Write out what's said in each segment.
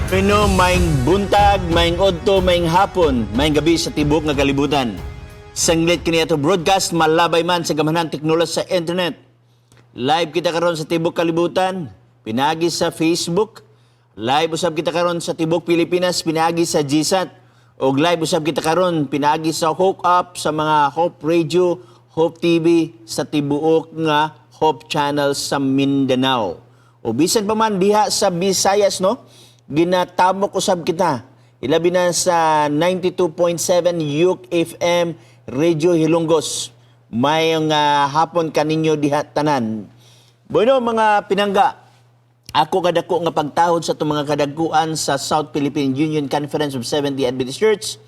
Pino, maing buntag, maing odto, maing hapon, maing gabi sa tibok nga kalibutan. Sanglit kini ato broadcast malabay man sa gamahan teknolohiya sa internet. Live kita karon sa tibok kalibutan, pinagi sa Facebook. Live usab kita karon sa tibok Pilipinas, pinagi sa GSAT. Og live usab kita karon pinagi sa Hook Up sa mga Hope Radio, Hope TV sa tibuok nga Hope Channel sa Mindanao. O bisan pa man diha sa Visayas, no? Ginatamok usab kita. Ilabi na sa 92.7 Yuk FM Radio Hilongos. Mayong hapon kaninyo diha tanan. Bueno mga pinangga, ako kadako nga pagtahod sa itong mga kadagkuan sa South Philippine Union Conference of 70 Adventist Church.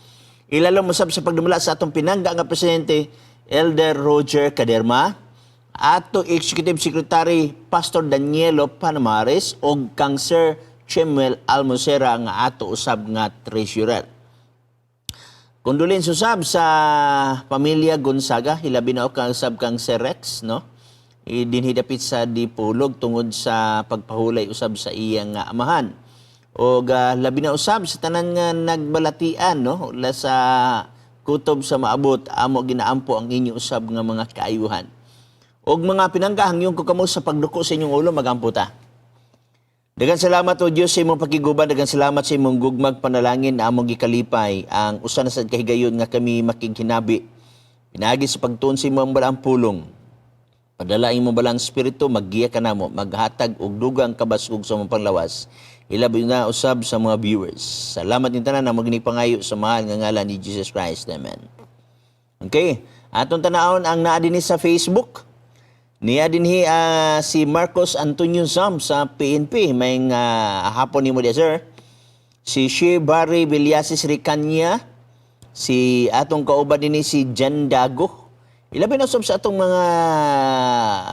Ilalong musab sa pagdumula sa atong pinangga nga presidente, Elder Roger Caderma, ato Executive Secretary Pastor Danielo Panamares o kang Sir Chemuel Almocera nga ato usab nga treasurer. Kondolens usab sa pamilya Gonzaga, hilabi na kang usab kang Sir Rex, no? Dinhidapit sa Dipolog tungod sa pagpahulay usab sa iyang amahan. O labi na usab sa tanan nga nagbalatian, no? Ula sa kutob sa maabot, amo ginaampo ang inyo usab nga mga kaayuhan. Og mga pinanggahang yung kukamo sa pagduko sa inyong ulo, magampo ta. Daghang salamat o Diyos sa imong pakiguban, daghang salamat sa imong gugmag panalangin na among gikalipay ang usa na sad kahigayon nga kami makighinabi. Pinagi sa pagtuon sa imong balang pulong. Padala imong balang espiritu, maggiya ka namo, maghatag og dugang kabasug sa imong panglawas. Ilabi na usab sa mga viewers. Salamat din tanan na magnipangayo sa mahal nga ngalan ni Jesus Christ. Amen. Okay, atong tanawon ang naa dinhi sa Facebook. Niya dinhi si Marcos Antonio Zam sa PNP. May hapon ni mo dia, sir. Si Shea Barry Villasis Ricanya. Si atong kauban dinhi si Jan Dago. Ilabi na sa atong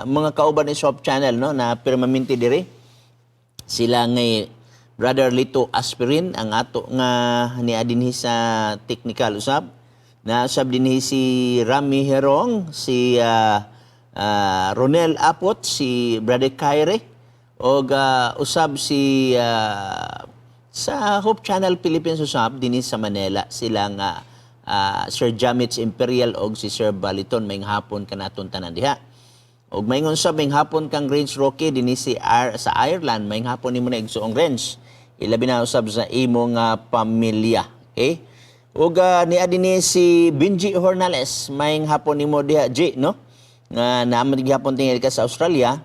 mga kauban ni Shop Channel, no, na permanente dire. Sila ngay Brother Lito Aspirin ang ato nga niya dinhi sa technical usab. Na usab dinhi si Rami Herong, si Ronel Apot, si Brother Kyrie, o usab si sa Hope Channel Philippines usab dinhi sa Manila silang Sir Jamitz Imperial o si Sir Baliton may hapon kanaton tanan diha. Og mayngon usab may hapon kang Range Rocky dinhi sa Ireland, may hapon nimo na igsuong range. Ilabi na usab sa imong pamilya. Okay? Og niya dinhi si Benji Hornales, may hapon nimo diha G, no? Nga naman gihapon tingil ka sa Australia.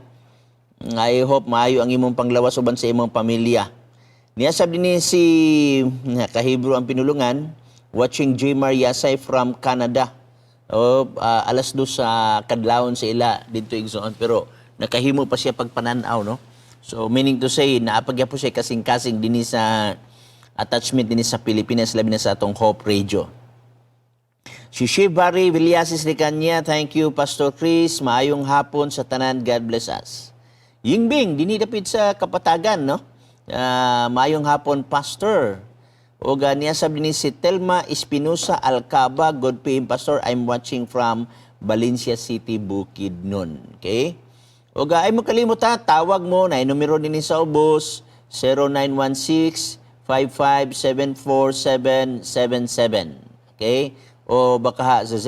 I hope maayo ang imong panglawas uban sa imong pamilya. Niya sab dinhi si kahibro ang pinulungan, watching J. Mariasay from Canada. O alas 2 sa kadlawon sa ila dito igsoon, pero nakahimo pa siya pagpananaw, no? So meaning to say naapagya po siya kasing-kasing dinhi sa attachment dinhi sa Pilipinas, labi na sa atong Hope Radio. Si Shibari Villasis Ricanya, thank you Pastor Chris, maayong hapon sa tanan, God bless us. Yingbing, dinidapit sa Kapatagan, no? Maayong hapon Pastor. O niya sabi ni si Telma Espinosa Alcaba, God PM Pastor, I'm watching from Valencia City, Bukidnon. Okay? O ay mo kalimut ha, tawag mo, na numero din sa ubos, 0916-5574777. Okay? O baka sa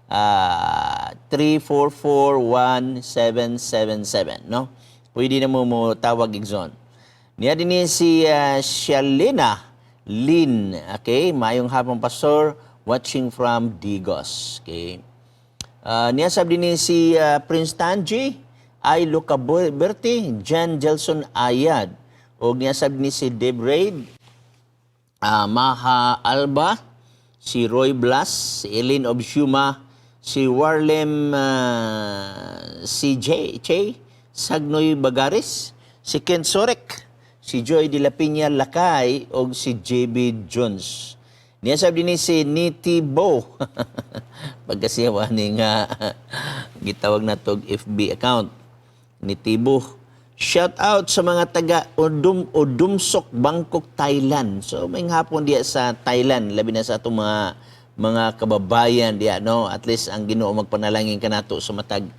0929-344-1777, no? Pwede na mo tawag igzon. Niya din si Shalina Lin, okay? Mayong hapon Pastor, watching from Digos, okay? Niya sabi din si Prince Tanji, ay Luca Berti, Jan Gelson Ayad. O niya sabi ni si Deb Raid, Maha Alba, si Roy Blas, si Eileen Obshuma, si Warlem, si Che, Sagnoy Bagares, si Ken Sorek, si Joy de la Piña Lakay, o si JB Jones. Niya sabi ni si Niti Bo, pagkasiyawa ni nga gitawag na tog FB account, Niti Bo. Shout out sa mga taga Udumsok, Bangkok, Thailand. So may hapon diya sa Thailand, labi na sa atong mga kababayan diya, no? At least ang Ginoo magpanalangin kanato sa matag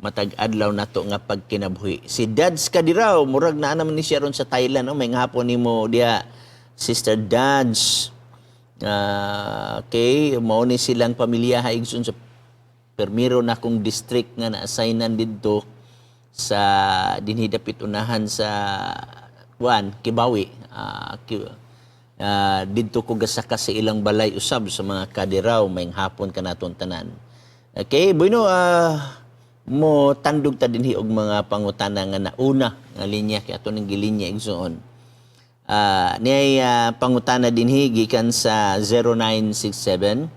matag adlaw nato nga pagkinabuhi. Si Dads Kadiraw, murag na naman ni siya ron sa Thailand, may hapon nimo diha, Sister Dads. Okay, mao ni silang pamilya haigson sa permiro na kong district nga na-assignan didto sa dinhidapit unahan sa Kibawi. Didto ko gasaka sa ilang balay usab sa mga Kadiraw, may hapon kanaton tanan. Okay, bueno, mo tandog ta dinhi og mga pangutana nga nauna nga linya kay ato ning gilinya igsoon. Niyay pangutana dinhi gikan sa 0967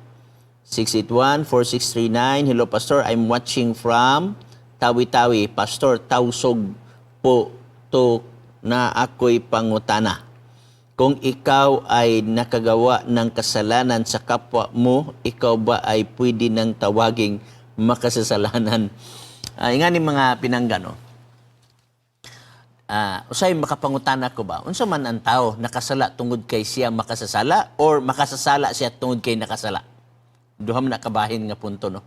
681-4639. Hello, Pastor. I'm watching from Tawi-Tawi. Pastor, tausog po to na ako'y pangutana. Kung ikaw ay nakagawa ng kasalanan sa kapwa mo, ikaw ba ay pwede nang tawaging makasasalanan? Nga ni mga pinanggano. Usay makapangutana ko ba? Unsa man ang tao nakasala tungod kay siya makasasala or makasasala siya tungod kay nakasala? Duha man nakabahin nga punto, no?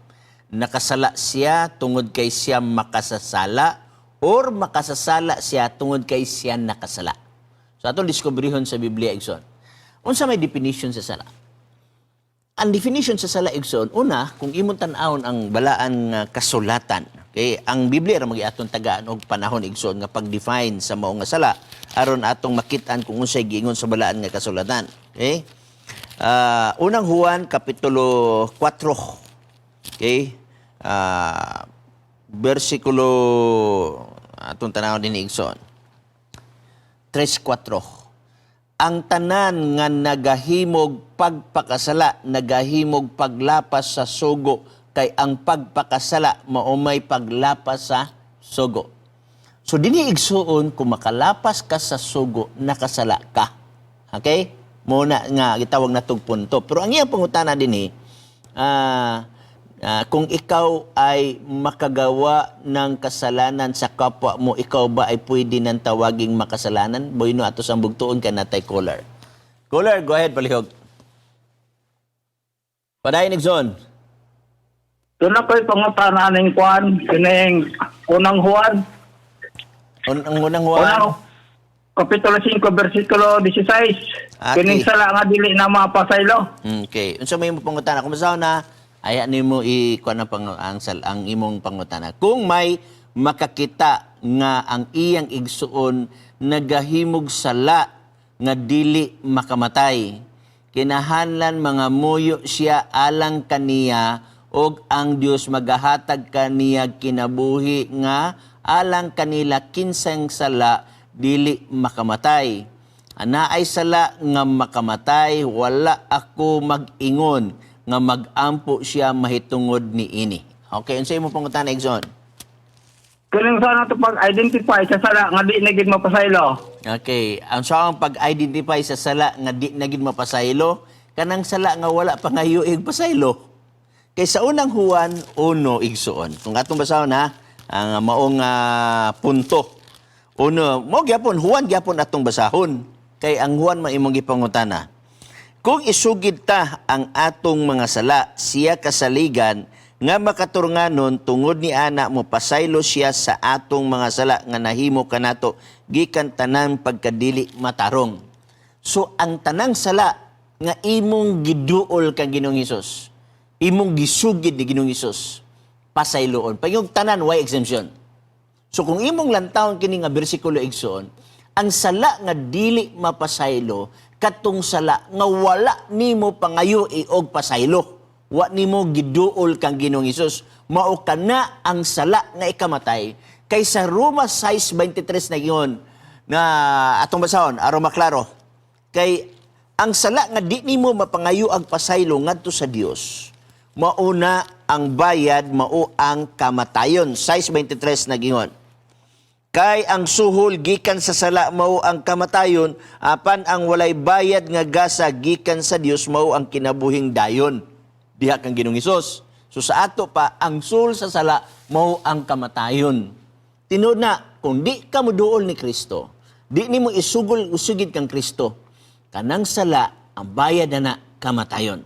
Nakasala siya tungod kay siya makasasala or makasasala siya tungod kay siya nakasala. So atong diskubrihon sa Biblia igsoon. Unsa may definition sa sala? Ang definition sa sala igsoon, una, kung imong tan-awon ang balaan nga kasulatan. Okay, ang Biblia ra magiaton tagaan og panahon igsoon nga pag-define sa mao nga sala aron atong makit-an kung unsay giingon sa balaan nga kasulatan. Okay? Unang Juan, Kapitulo 4. Okay? Versikulo, atong tanawon din igsoon. 3:4. Ang tanan nga nagahimog pagpakasala, nagahimog paglapas sa sugo, kay ang pagpakasala maumay paglapas sa sugo. So, dini igsuon, kung makalapas ka sa sugo, nakasala ka. Okay? Muna nga gitawag na tog punto. Pero ang iyang pangutana dinhi, kung ikaw ay makagawa ng kasalanan sa kapwa mo, ikaw ba ay pwede nang tawaging makasalanan? Boyno ato sang bugtuon ka natay caller. Caller, go ahead, palihog. Padayon igsoon. Doon ako'y pangutana ng Juan, kining unang Juan. Ang unang Juan. Kapitulo 5, versikulo 16. Okay. Kining sala nga dili na mapasaylo. Okay. Unsa may imong pangutana? Kung masaw na, aya nimo ikuan ang imong pangutana. Kung may makakita nga ang iyang igsuon nagahimog sala nga dili makamatay, kinahanglan mga muyo siya alang kaniya og ang Dios magahatag kaniya kinabuhi nga alang kanila kinsang sala dili makamatay. Anaay sala nga makamatay, wala ako mag-ingon nga mag-ampo siya mahitungod ni ini. Okay, unsay mo pangutana igsoon? Kining sana to pag-identify sa sala nga di na gid mapasaylo. Okay, ang sa pag-identify sa sala nga di na gid mapasaylo, kanang sala nga wala pa ngayo pasaylo. Kay sa unang Juan 1 igsoon. Kung atong basahon ha, ang maong punto. Uno, mo gyapon Juan gyapon atong basahon. Kay ang Juan maimong gipangutana. Kung isugid ta ang atong mga sala, siya kasaligan nga makaturunganon tungod ni ana mo pasaylo siya sa atong mga sala nga nahimo kanato gikan tanang pagkadili matarong. So ang tanang sala nga imong giduol kang Ginoong Hesus, imong gisugid ni Ginoong Hesus, pasayloon. Pagyung tanan way exemption. So kung imong lantawon kini nga bersikulo igsoon, ang sala nga dili mapasaylo katong sala nga wala nimo pangayo og pasaylo. Wa nimo giduol kang Ginoong Hesus. Mao kana ang sala nga ikamatay. Kay sa Roma 6:23 na giyon na atong basahon aron maklaro. Kay ang sala nga di nimo mapangayo ang pasaylo ngadto sa Dios, mauna ang bayad, mao ang kamatayon. 6:23 na giyon. Kay ang suhol gikan sa sala mao ang kamatayon, apan ang walay bayad nga gasa gikan sa Dios mao ang kinabuhing dayon. Diha kang Ginoong Hesus. So sa ato pa ang suhol sa sala mao ang kamatayon. Tinuod na kung di ka moduol ni Kristo, di nimo usugid kang Kristo, kanang sala ang bayad na kamatayon.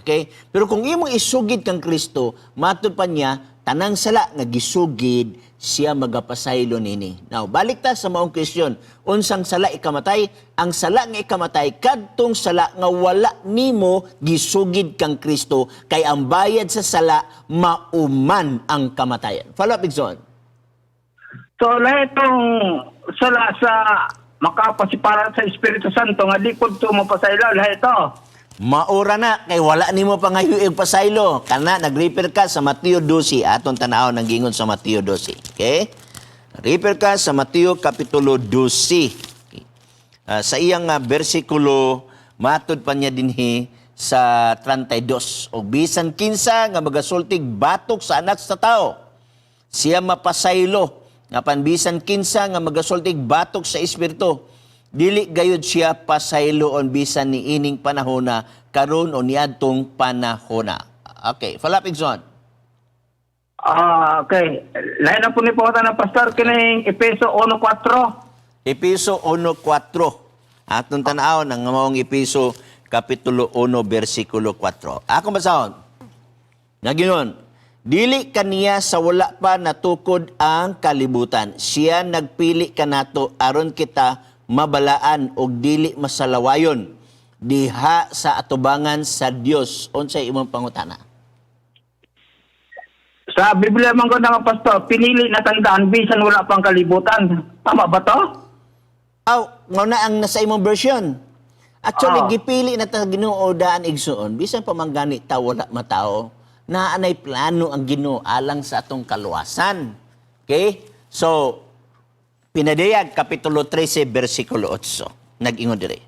Okay? Pero kung imong isugid kang Kristo, matud pa niya tanang sala nga gisugid siya magapasaylo nini. Now, balik ta sa maong question. Unsang sala ikamatay? Ang sala nga ikamatay, kadtong sala nga wala nimo gisugid kang Kristo, kay ang bayad sa sala, mauman ang kamatayan. Follow up, Igsoon. So, lahat itong sala sa makapasiparan sa Espiritu Santo, nga di ko ito mapasailaw, lahat ito. Maura na, kay wala nimo pa ngayon yung pasaylo. Kana, nag-refer ka sa Mateo 12. Atong tanaw ng gingon sa Mateo 12. Okay? Refer ka sa Mateo Kapitulo 12. Sa iyang bersikulo, matod pa niya dinhi sa 32. O bisan kinsa nga magasultig batok sa anak sa tao, siya mapasaylo. Nga panbisan kinsa nga magasultig batok sa espiritu, dili gayud siya pasayloon bisan ni ining panahona karon o niadtong panahona. Okay, follow up, Igsoon. Okay. Lahat na po ni po na Pastor, kining Efeso 1:4. Episo 1:4. Atong tanaw ng maong Episo Kapitulo 1, versikulo 4. Ako basahon. Naginon, dili kaniya sa wala pa natukod ang kalibutan. Siya nagpili kanato aron kita mabalaan og dili masalawayon diha sa atubangan sa Dios. Unsay imong pangutana? Sa Biblia man ko nga Pastor, pinili na tandaan bisan wala pang kalibutan. Tama ba to? Aw, na ang nasa imong version. Actually, Oo. gipili na ta Ginoo daan igsoon bisan pa man gani ta wala matao na anay plano ang Ginoo alang sa atong kaluwasan. Okay? So, Pinadayag Kapitulo 13 versikulo 8. Nag-ingon dire.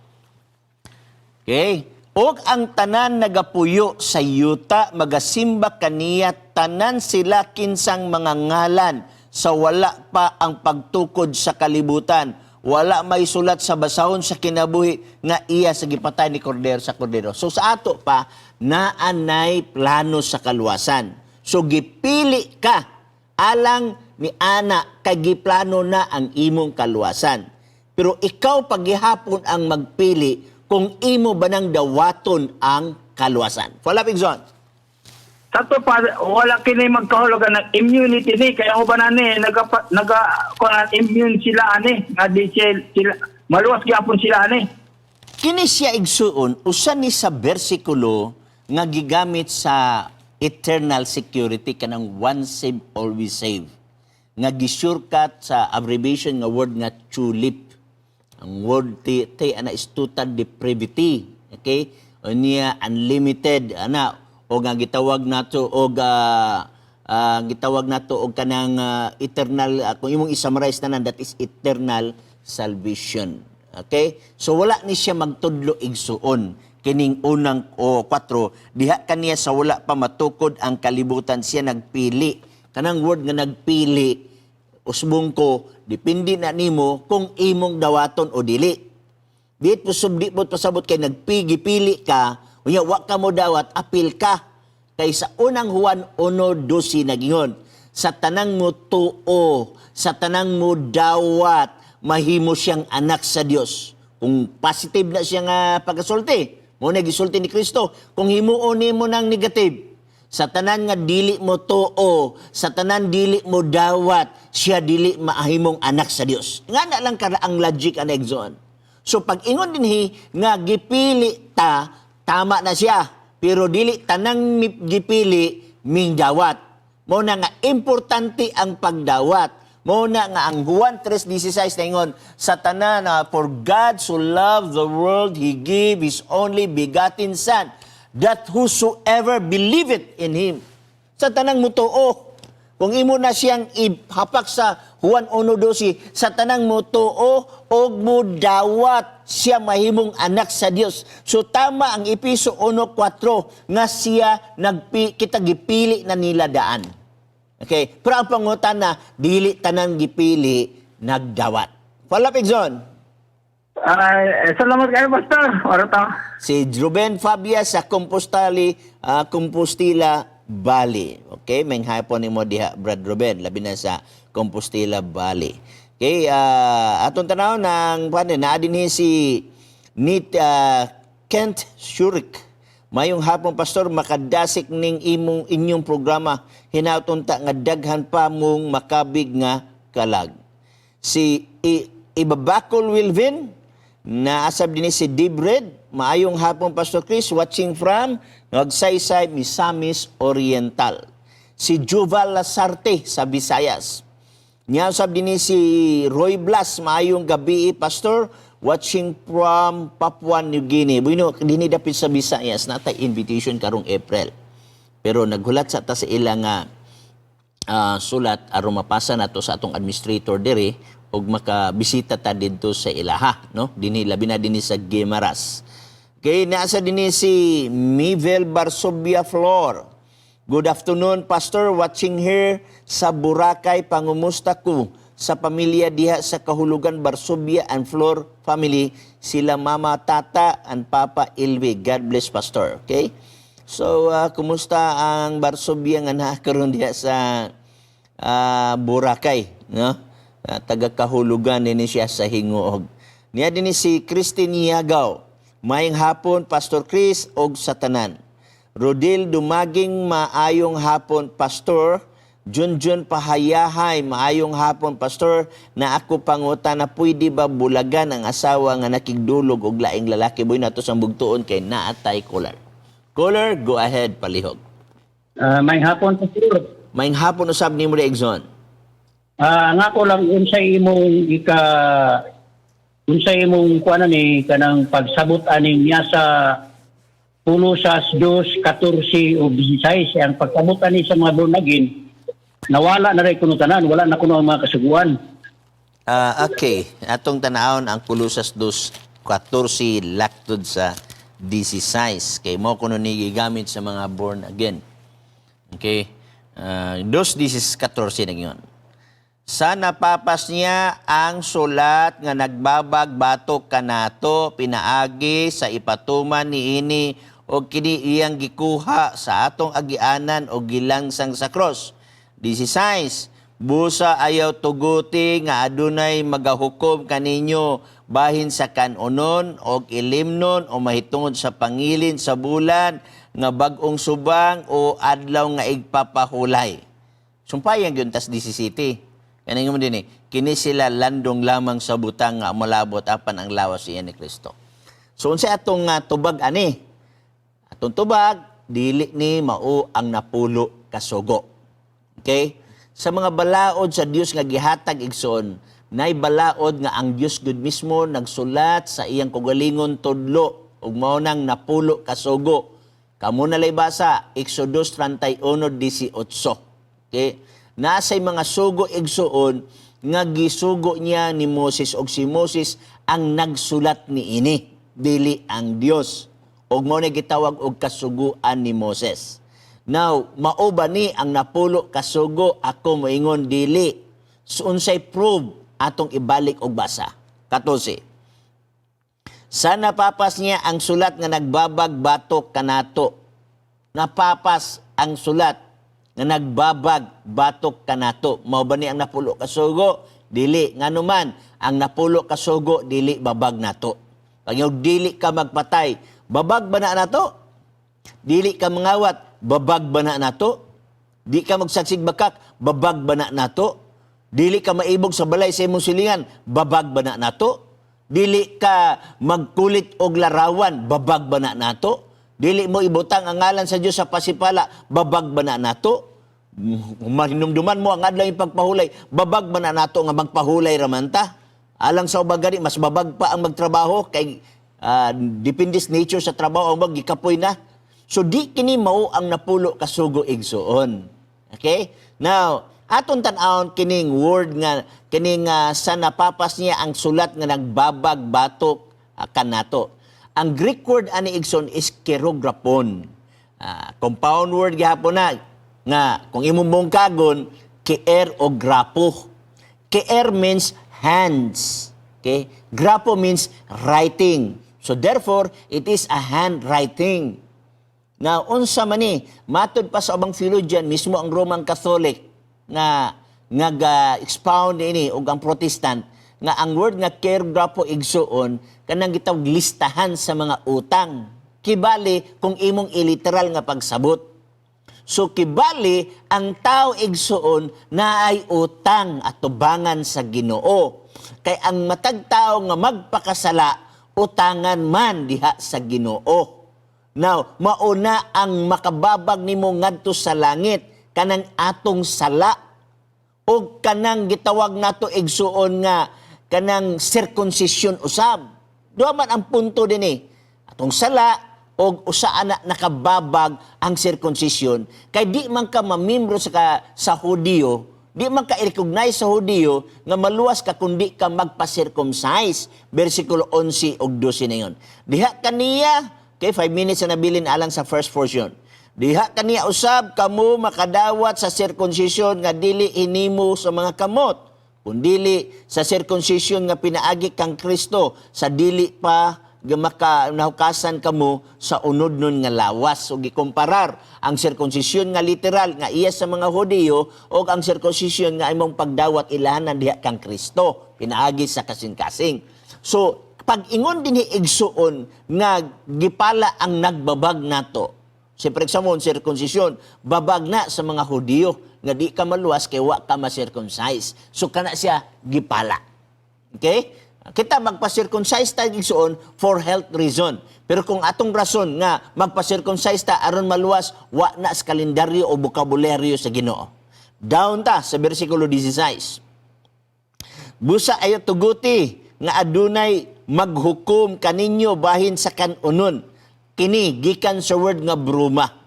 Okay? Og ang tanan nagapuyo sa yuta magasimba kaniya tanan sila kinsang mga ngalan sa wala pa ang pagtukod sa kalibutan. Wala may sulat sa basahon sa kinabuhi nga iya sa gipatay ni Kordero sa Kordero. So sa ato pa, naanay plano sa kaluwasan. So gipili ka alang ni ana kay giplano na ang imong kaluwasan. Pero ikaw paghihapon ang magpili kung imo ba nang dawaton ang kaluwasan. Follow up, Igsoon. Sa to pa, wala kini magkahulugan ng immunity ni. Kaya ako ba na ni, immune sila ani. Nga di sila, maluwas gyapon sila ani. Kini siya igsuon, usan ni sa bersikulo nga gigamit sa eternal security kanang once saved, always saved. Nga gisurkat sa abbreviation nga word nga tulip. Ang word ti ana is total depravity. Okay? O niya unlimited ana o nga gitawag nato og kanang eternal kung imong i-summarize tanan, that is eternal salvation. Okay? So wala ni siya magtudlo igsuon kining unang 4 diha kaniya sa wala pa matukod ang kalibutan siya nagpili. Kanang word nga nagpili usbong ko depende na nimo kung imong dawaton o dili. Di po pasabot kay nagpili ka, unya wa ka mo dawat, apil ka. Kay sa unang Juan 1:12 nagingon, sa tanang mo tuo, sa tanang mo dawat, mahimo siyang anak sa Dios. Kung positive na siya nga pagkasulti, mo na gisulti ni Kristo. Kung himuon nimo nang negative, sa tanan nga dili mo tuo, sa tanan dili mo dawat, siya dili maahimong anak sa Dios. Nga na lang kara ang logic ang Igsoon. So pag ingon dinhi nga gipili ta, tama na siya. Pero dili tanang gipili ming dawat. Mo na nga importante ang pagdawat. Mo na nga ang Juan 3:16 na ingon, sa tanan for God so loved the world, He gave His only begotten Son, that whosoever believeth in Him. Sa tanang mutuo. Kung imo na siyang ihapak sa Juan 1:12, sa tanang mutuo og mo dawat siya mahimong anak sa Dios. So tama ang Episo 1:4 nga siya kita gipili na nila daan. Okay, pero ang pangutan na dili tanang gipili nagdawat. Follow up, Igsoon. Salamat kayo, Pastor. Orata. Si Ruben Fabia sa Compostela Valley. Okay, may hapon ni mo diha, Brad Ruben, labi na sa Compostela Valley. Okay, atong tanaw ng naadin si Kent Shurik. Mayong hapon, Pastor, makadasik ning inyong programa. Hinautunta nga daghan pa mong makabig nga kalag. Si Ibabakol Wilvin, naasab din si Dibred. Maayong hapon, Pastor Chris, watching from Nagsaysay, Misamis Oriental. Si Juval Lasarte sa Visayas. Naasab din si Roy Blas, maayong gabi, Pastor, watching from Papua New Guinea. Bueno, dini dapit sa Visayas, natay invitation karong April. Pero naghulat sa ta sa ilang sulat aron mapasa nato sa atong administrator diri og makabisita ta didto sa ilaha, no? Dinhi labi na dinhi sa Guimaras. Kay naasa dinhi si Mivel Barsobia Flor. Good afternoon, Pastor, watching here sa Boracay. Pangumusta ko sa pamilya diha sa Kahulugan, Barsubia and Flor family, sila Mama Tata and Papa Ilwi. God bless, Pastor. Okay? So, kumusta ang Barsubia nga nakaroon diha sa Boracay? No? Taga Kahulugan din siya sa Hingoog. Niya din si Christine Yagaw. Mayang hapon, Pastor Chris, og sa tanan. Rodil Dumaging, maayong hapon, Pastor. Junjun Pahayahay, maayong hapon, Pastor, na ako panguta na pwede ba bulagan ang asawa nga nakigdulog og laing lalaki? Boy nato sa bugtuon kay naatay caller. Caller, go ahead, palihog. May hapon, Pastor. Mayng hapon usab ni mo Exxon. Nga ko lang unsay imong kuanan ni kanang pagsabot aning niya sa pulo sa 2, 14 o 16 ang pagsabot ani sa mga born-again. Nawala na rin kuno tanan, wala na kuno ang mga kasuguan. Okay, atong tanawon ang Pulusas 2:14 laktod sa 16 kay mo kuno ni gigamit sa mga born again. Okay? 2:14 na yun. Sa napapas niya ang sulat nga nagbabag batok kanato pinaagi sa ipatuman niini o kini iyang gikuha sa atong agianan o gilangsang sa cross. 16. Busa ayaw tuguti nga adunay magahukom kaninyo bahin sa kanunon o ilimnon o mahitungod sa pangilin sa bulan nga bag-ong subang o adlaw nga igpapahulay. Sumpayang yun tas 17. Kaning mo din kini sila landong lamang sa butang nga malabot apan ang lawas siya ni Kristo. So unsay atong tubag ani? Atong tubag dili ni mao ang napulo kasugo. Okay? Sa mga balaod sa Dios nga gihatag igsoon, nay balaod nga ang Dios gud mismo nagsulat sa iyang kaugalingon tudlo ug mao nang napulo kasugo. Kamo na lay basa Exodus 31:18. Okay? Nasay mga sugo igsoon nga gisugo niya ni Moses og si Moses ang nagsulat niini, dili ang Dios. Og mao na gitawag og kasuguan ni Moses. Now, mao ba ni ang napulo kasugo? Ako moingon dili. So, unsay prove atong ibalik og basa. 14. Sa napapas niya ang sulat nga nagbabag batok kanato. Napapas ang sulat nga nagbabag batok kanato. Mao ba ni ang napulo kasugo? Dili. Nganuman, ang napulo kasugo dili babag nato. Pag yung dili ka magpatay, babag ba na nato? Dili ka mangawat, babag ba na nato? Di ka magsaksig bakak, babag ba na nato? Dili ka maibog sa balay sa imong silingan, babag ba na nato? Dili ka magkulit og larawan, babag ba na nato? Dili mo ibutang ang ngalan sa Dios sa pasipala, babag ba na nato? Mahinumduman mo ang adlaw pagpahulay, babag ba na nato nga magpahulay raman ta? Alang sa ubagari, mas babag pa ang magtrabaho kay depende sa nature sa trabaho ang magikapoy na. So di kini mao ang napulo kasugo igsoon. Okay? Now, aton tan-awon kining word nga kining sa napapas niya ang sulat nga nagbabag batok kanato. Ang Greek word ani igsoon is kerograpon. Compound word gyapon na nga kung imong mungkagon keer o grapo. Keer means hands. Okay? Grapo means writing. So therefore, it is a handwriting. Now, unsa man ni, matod pa sa ubang theologian, mismo ang Roman Catholic nga nag-expound ini o ang Protestant, nga ang word nga kergrapo igsoon, kanang gitawag listahan sa mga utang. kibali kung imong iliteral nga pagsabot. So kibali ang tao igsuon na ay utang at tubangan sa Ginoo. Kay ang matag tao nga magpakasala utangan man diha sa Ginoo. Now, mauna ang makababag nimo ngadto sa langit kanang atong sala o kanang gitawag nato igsuon nga kanang circumcision usab. Duha man ang punto dinhi. Atong sala o usaan na nakababag ang circumcision kay di man ka mamembro sa Hudiyo, di man ka i-recognize sa Hudiyo nga maluwas ka kundi ka magpa-circumcise. Versikulo 11 ug 12 na yun. Diha kaniya, okay, 5 minutes na nabilin alang sa first portion. Diha kaniya usab kamo makadawat sa circumcision nga dili hinimo sa mga kamot, kundili sa circumcision nga pinaagi kang Kristo sa dili pa nahukasan kamo sa unod nun nga lawas. So gikumparar ang circumcision nga literal nga iya sa mga Hudiyo o ang circumcision nga imong pagdawat ilahanan diha kang Kristo pinaagi sa kasing-kasing. So pag ingon dinhi igsuon nga gipala ang nagbabag nato. Siyempre sa mon circumcision babag na sa mga Hudiyo nga di ka maluwas kay wa ka ma-circumcise. So kana siya gipala. Okay? Kita magpa-circumcise tayo igsuon for health reason. Pero kung atong rason nga magpa-circumcise ta aron maluwas, wa na sa kalendaryo o bokabularyo sa Ginoo. Down ta sa versikulo 16. Busa ayo tuguti nga adunay maghukom kaninyo bahin sa kanunon. Kini gikan sa word nga bruma.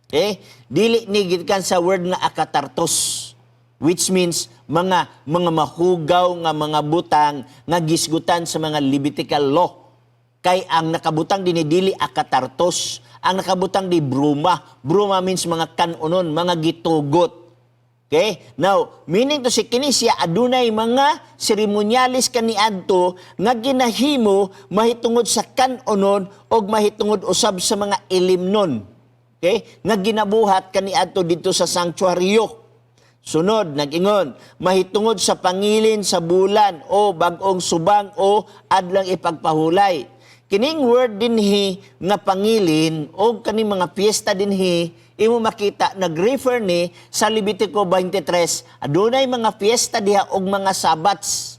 Okay? Dili ni gikan sa word nga akatartos. Which means mga mahugaw nga mga butang nga gisgutan sa mga Levitical law. Kay ang nakabutang dinidili akatartos, ang nakabutang di bruma. Bruma means mga kanunon, mga gitugot. Okay? Now, meaning to si kini siya adunay mga seremonyalis kaniadto nga ginahimo mahitungod sa kanunon o mahitungod usab sa mga ilimnon. Okay? Nga ginabuhat kaniadto dito sa sanctuaryo. Sunod, nag-ingon, mahitungod sa pangilin sa bulan o bagong subang o adlang ipagpahulay. Kining word dinhi nga pangilin o kaning mga piyesta dinhi, imo makita, nag-refer ni sa Levitico 23, adunay mga piyesta diha og mga sabats.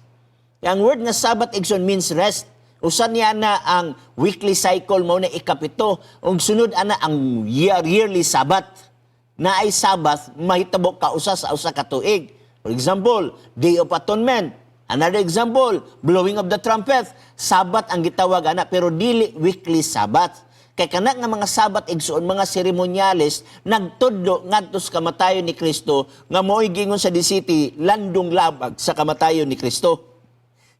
Ang word nga sabat igsoon means rest. Usan niya na ang weekly cycle mo na ikapito. Og sunod ana ang yearly sabat. Na ay Sabbath, mahitabo ka usa sa usa ka tuig. For example, Day of Atonement. Another example, blowing of the trumpet. Sabbath ang gitawag ana pero dili weekly Sabbath. Kay kana nga mga Sabbath igsuon mga seremonyales nagtudlo ngadto sa kamatayon ni Kristo nga mo'y gingon sa DCT landong labag sa kamatayon ni Kristo.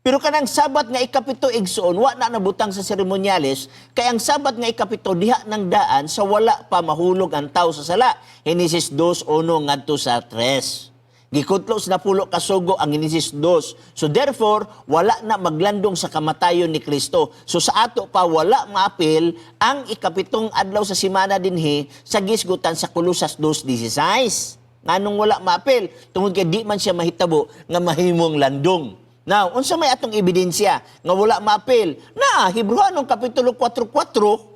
Pero kanang Sabat nga ikapito igsuon, wa na nabutang sa seremonyales, kay ang Sabat nga ikapito diha nang daan sa wala pa mahulog ang tao sa sala. Genesis 2:1 ngadto sa 3. Gikutlo sa 10 kasugo ang Genesis 2. So therefore, wala na maglandong sa kamatayon ni Kristo. So sa ato pa wala maapil ang ikapitong adlaw sa simana dinhi sa gisgutan sa Kolosas 2:16. Nganong wala maapil? Tungod kay di man siya mahitabo nga mahimong landong. Now, unsa may atong ebidensya nga wala maapil? Na Hebrewanong kapitulo 4:4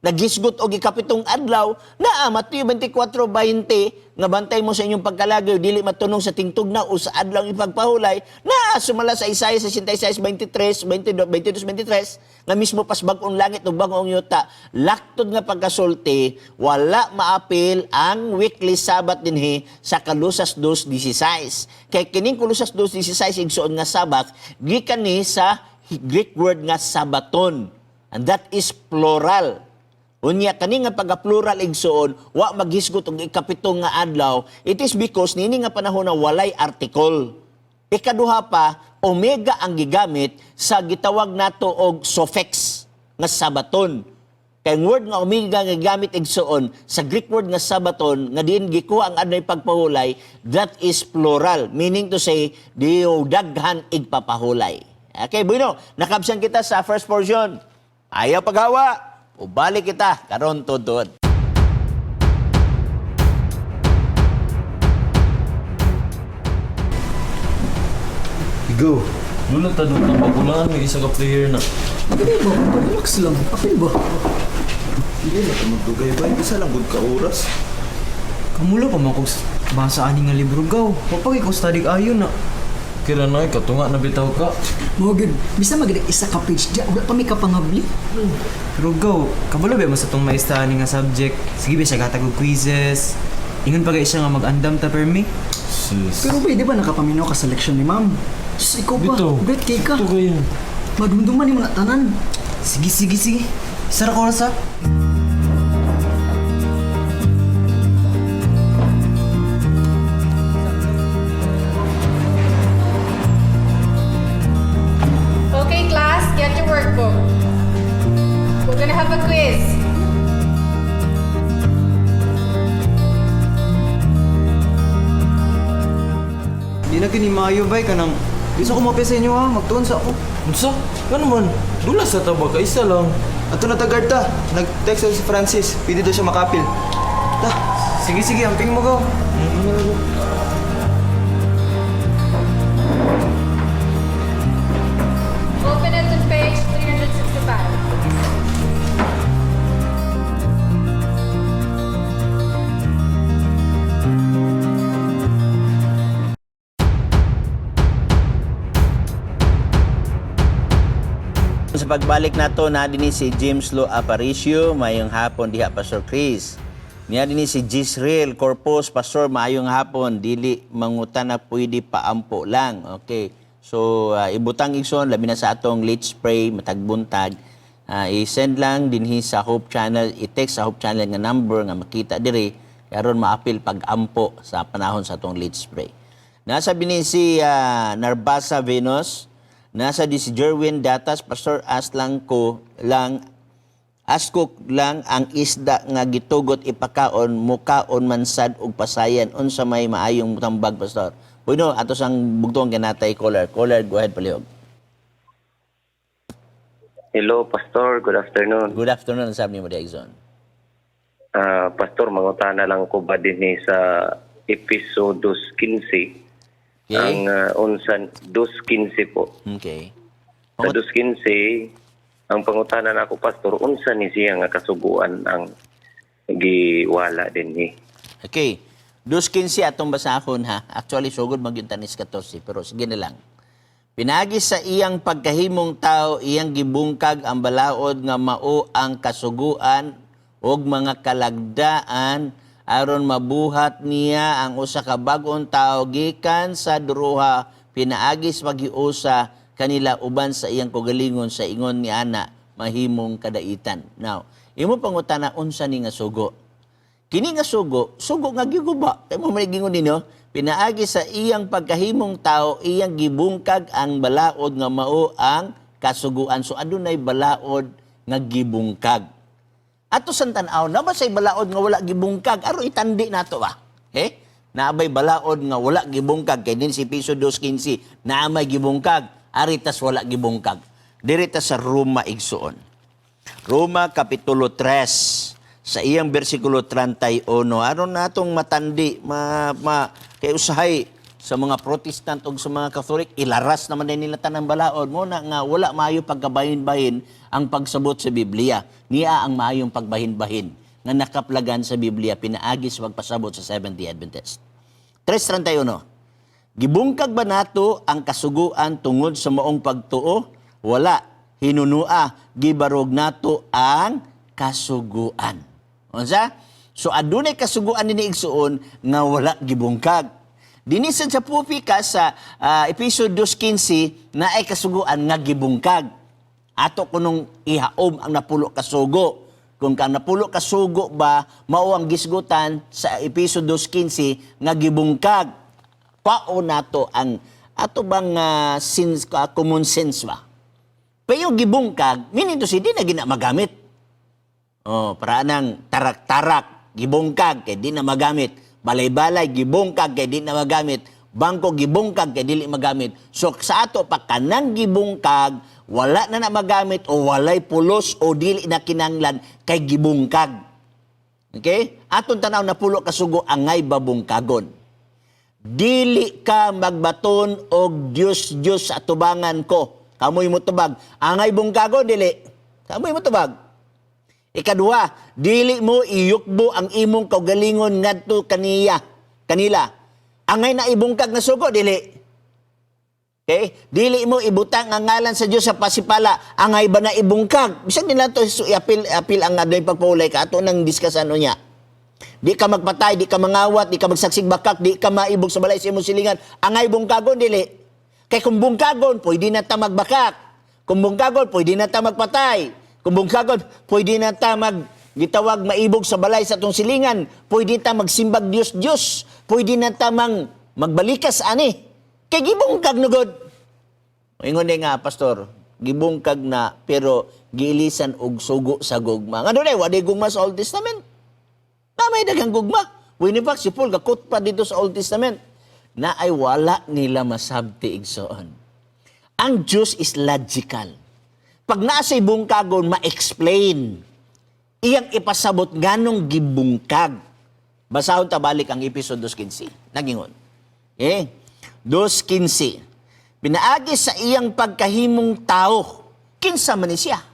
nagisgot og ikapitong adlaw na Mateo 24:20 nga bantay mo sa inyong pagkalagaw dili matunong sa tingtugnaw o sa adlaw ipagpahulay na sumala sa Isaiah 66:22-23 nga mismo pas bag-ong langit ug bag-ong yuta laktod nga pagkasulti wala maapil ang weekly Sabbath dinhi sa Kolosas 2:16 kay kining Kolosas 2:16 igsuon nga Sabbath gikan ni sa Greek word nga Sabaton and that is plural. Unya kani nga pagka-plural igsuon, wa maghisgot og ikapitong nga adlaw, it is because nini nga panahon na walay article. Ikaduha pa, omega ang gigamit sa gitawag nato og suffix nga sabaton. Kay ang word nga omega nga gigamit igsuon sa Greek word nga sabaton nga diin gikuha ang adlay pagpahulay, that is plural, meaning to say diyo daghan igpapahulay. Okay, bueno, nakabsan kita sa first portion. Ayaw paghawa. O balik kita, karon tudod. Go. Lula tanong ng bagulaan, may isa ka player na. Hindi ba? Relax lang. Apil ba? Hindi na ito magdugay ba? Isa lang good ka oras. Kamulo pa man kung basa ani nga libro gaw. Wapag ikaw study ayon na. Kira na katunga na bitaw ka. Mogid, bisa magiging isa ka page dyan. Wala pa may kapangabli. Pero gaw, kamulo ba mo sa tong maista ani nga subject? Sige ba siya gatag og quizzes? Ingon pa gay siya nga mag-andam ta per me. Sis. Pero ba, di ba nakapaminaw ka sa leksyon ni ma'am? Sus, ikaw ba? Bitaw. Great cake ka. Ito kaya. Madumduman ni mo na tanan. Sige, sige, sige. Sara ko sa. Okay, class, get your workbook. We're gonna have a quiz. Di na kini maayo bay kanang gusto ko mapya sa inyo ha, magtuon sa ako. Unsa? Ano man? Dula sa taba ka isa lang. Ato na tagad ta. Nag-text ako si Francis. Pwede daw siya makapil. Ta. Sige, sige, amping mo gaw. Open it to page 365. Sa pagbalik nato na dinhi si James Lo Aparicio, mayong hapon diha Pastor Chris. Niya dinhi si Gisrael Corpus, Pastor, maayong hapon, dili mangutan na pwede paampo lang. Okay. So ibutang igsoon labi na sa atong late spray matag buntag. I-send lang dinhi sa Hope Channel, i-text sa Hope Channel nga number nga makita diri karon maapil pag-ampo sa panahon sa atong late spray. Nasa bini si Narbasa Venus. Nasa di si Jerwin Datas, Pastor, ask ko lang ang isda nga gitugot ipakaon, mukaon mansad og pasayan, unsa may maayong tambag, Pastor. Bueno, ato sang bugtong ganatay caller. Caller, go ahead, palihog. Hello, Pastor. Good afternoon. Good afternoon, sabi ni mo, Dixon. Pastor, mangutana lang ko ba din sa episode 15? Okay. Ang unsan 2:15 po. Okay. Sa 2:15, ang pangutanan ako, Pastor, unsan ni siya nga kasuguan ang giwala din ni. Okay. 2:15 atong basahon ha. Actually, sugod magyuntanis 14, pero sige na lang. Pinagi sa iyang pagkahimong tao, iyang gibungkag ang balaod nga mao ang kasuguan og mga kalagdaan aron mabuhat niya ang usa ka bag-ong tawo gikan sa duruha, pinaagis maghiusa kanila uban sa iyang kugalingon sa ingon ni ana mahimong kadaitan. Now, imo pangutana unsa ni nga sugo? Kini nga sugo nga giguba. Kay mo manigingon ninyo, pinaagi sa iyang pagkahimong tao, iyang gibungkag ang balaod nga mao ang kasuguan. So adunay balaod nga gibungkag. Ato sang tan-aw na ba say balaod nga wala gibungkag aron itandi nato ba? Naabay balaod nga wala gibungkag kay din si piso 2.15 naamay gibungkag aritas wala gibungkag. Dirita sa Roma igsuon. Roma kapitulo 3 sa iyang bersikulo 31 aron natong matandi kay usahay sa mga Protestant ug sa mga Catholic ilaras naman din nila tanang balaod mo na nga wala maayo pagkabahin-bahin ang pagsabot sa Biblia. Niya ang maayong pagbahin-bahin nga nakaplagan sa Biblia pinaagi sa pagpasabot sa Seventh-day Adventist. 3:31. Gibungkag ba nato ang kasuguan tungod sa maong pagtuo? Wala. Hinunua, gibarog nato ang kasuguan. Unsa? So adunay kasuguan dinhi igsuon nga wala gibungkag. Dinisan sa pupika sa episode 2.15 na ay kasuguan nga gibungkag. Ato kunong ihaom ang napulo kasugo. Kung ka napulo kasugo ba, mao ang gisgutan sa episode 2.15 nga gibungkag. Pao nato ang ato bang common sense ba? Pero gibungkag, meaning to say, di na gina magamit. Para nang tarak-tarak, gibungkag, kay di na magamit. Balay-balay, gibungkag, kay di na magamit. Bangko, gibungkag, kay dili magamit. So, sa ato, pa kanang gibungkag, wala na magamit, o walay pulos, o dili na kinanglan, kay gibungkag. Okay? Atong tanaw na pulo kasugo, angay babungkagon. Dili ka magbaton og Diyos sa atubangan ko. Kamoy mo tubag. Angay bungkagon, dili. Kamoy mo tubag. Ikaduha, dili mo iyukbo ang imong kaugalingon ngadto kanila. Angay na ibungkag na sugo, dili. Okay? Dili mo ibutang ang ngalan sa Dios sa pasipala, angay ba na ibungkag? Bisag nila to apil ang adoy pagpaulay ka ato nang diskasan niya. Di ka magpatay, di ka mangawat, di ka magsaksig bakak, di ka maibog sa balay sa imong silingan. Angay bungkagon dili. Kay kung bungkagon, pwede na ta magbakak. Kung bungkagon, pwede na ta magpatay. Kung bungkagon, pwede na ta gitawag maibog sa balay sa atong silingan. Pwede ta magsimbag Diyos. Pwede na ta magbalikas ani. Kay gibungkag no God. Ingon din nga, Pastor, gibungkag na pero giilisan og sugo sa gugma. Nga doon wala gugma sa Old Testament. May dagang gugma. Winipak si Paul, gakot pa dito sa Old Testament. Na ay wala nila masabti igsoon. Ang Diyos is logical. Pag nasa bungkagon, ma-explain. Iyang ipasabot ganong gibungkag. Basahon ta balik ang episode 2:15. Nagingon. 2:15. Pinaagi sa iyang pagkahimong tao. Kinsa man ni siya?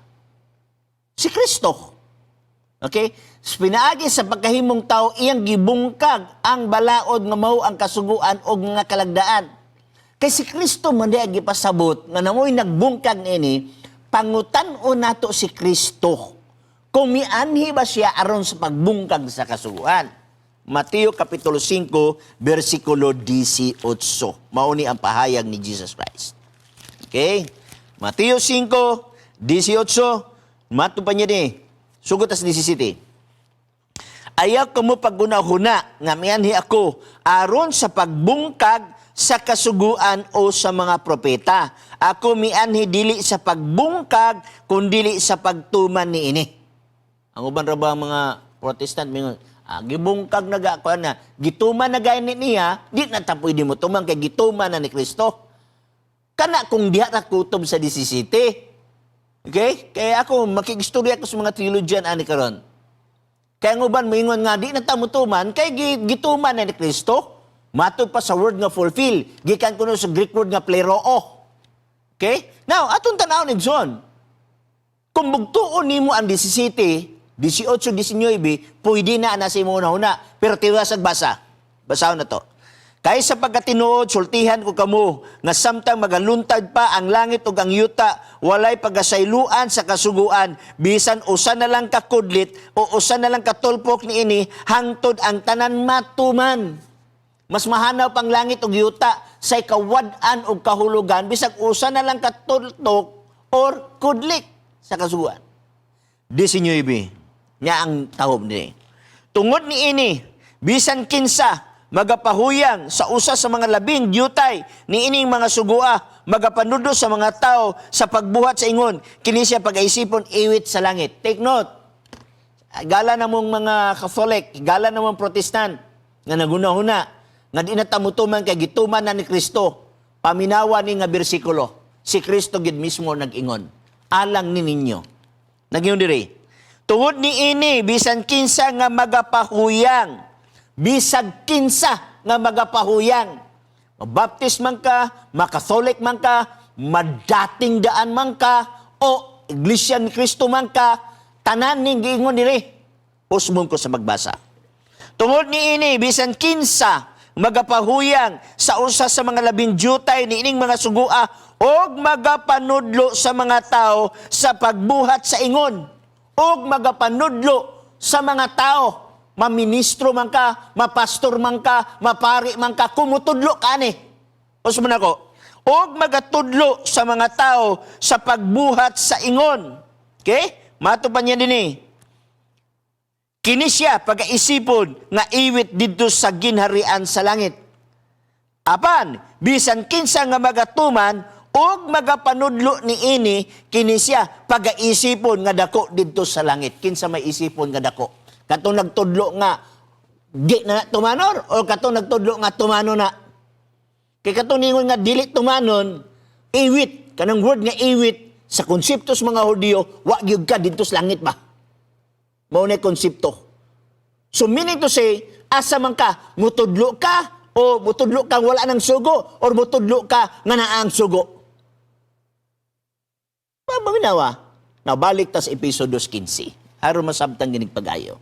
Si Kristo. Okay? Pinaagi sa pagkahimong tao, iyang gibungkag ang balaod nga mao ang kasuguan o nga kalagdaan. Kay si Kristo man di gipasabot nga namoy nagbungkag ini, pangutan-o nato si Kristo. Kung mianhi ba siya aron sa pagbungkag sa kasuguan. Mateo Kapitulo 5, versikulo 18. Mauni ang pahayag ni Jesus Christ. Okay? Mateo 5, 18. Mato pa niya di. Sugot as 17. Ayaw ka mo paggunahuna nga mianhi ako aron sa pagbungkag sa kasuguan o sa mga propeta. Ako mianhi dili sa pagbungkag, kundi sa pagtuman ni ini. Ang uban ra ba mga Protestant mingon, gibungkag na ako na, gituman na gayud niya, di na ta pwede mo tuman kay gituman na ni Kristo. Kana kung diha ra kutob sa 17. Okay? Kaya ako makigistorya ko sa mga theologian ani karon. Kaya ang uban mingon nga di na ta mutuman kay gituman na ni Kristo. Matod pa sa word nga fulfill. Gikan kuno sa Greek word nga pleroo. Okay? Now, atong tanawon ni John. Kung bugtuon nimo ang 17, 18, 19, pwede na sa imo una. Pero tiwasag basa. Basahon na to. Kay sa pagkatinuod, sultihan ko kamo, nga samtang magaluntad pa ang langit ug ang yuta, walay pagasayluan sa kasuguan, bisan usa na lang kakudlit o usa na lang katulpok ni ini, hangtod ang tanan matuman. Mas mahanaw pang langit ug yuta sa kawad-an ug kahulugan bisag usa na lang katultok or kudlik sa kasuguan. 19 nya ang tahob ni. Tungod ni ini bisan kinsa magapahuyang sa usa sa mga labing yutay ni ining mga sugua magapanudo sa mga tao sa pagbuhat sa ingon kini siya pag-aisipon iwit sa langit. Take note. Gala namong mga Catholic, gala namong Protestant nga naguna-huna nga di na tamutuman kay gituman na ni Kristo. Paminawa ni nga bersikulo. Si Kristo gid mismo nag-ingon. Alang ni ninyo. Nag-ingon diri. Tungod ni ini bisan kinsa nga magapahuyang. Bisag kinsa nga magapahuyang. Mabaptist man ka, makatholik man ka, madating daan man ka, o Iglesia ni Kristo man ka, tanan ning giingon diri. Usmon ko sa magbasa. Tungod ni ini bisan kinsa magapahuyang sa usa sa mga labing jutay ni ining mga sugua og magapanudlo sa mga tao sa pagbuhat sa ingon og magapanudlo sa mga tao maministro man ka, mapastor man ka, mapari man ka, kumutudlo ka ni. Usman ako. Og magatudlo sa mga tao sa pagbuhat sa ingon. Okay? Mato pa niya din eh. Kini siya pag-aisipon nga iwit dito sa ginharian sa langit. Apan, bisan kinsa nga magatuman og magapanudlo ni ini, kini siya pag-aisipon nga dako dito sa langit. Kinsa may isipon nga dako? Katong nagtudlo nga di na tumanor o katong nagtudlo nga tumano na. Kay katong ningon nga dili tumanon, iwit, kanang word nga iwit sa konsepto sa mga Hudiyo, wa gyud ka dito sa langit ba? Mao na konsepto. So meaning to say, asa man ka, mutudlo ka o mutudlo kang wala nang sugo or mutudlo ka nga naang sugo. Paminawa, nabalik ta sa episode 15. Aron masabtan ginig pagayo.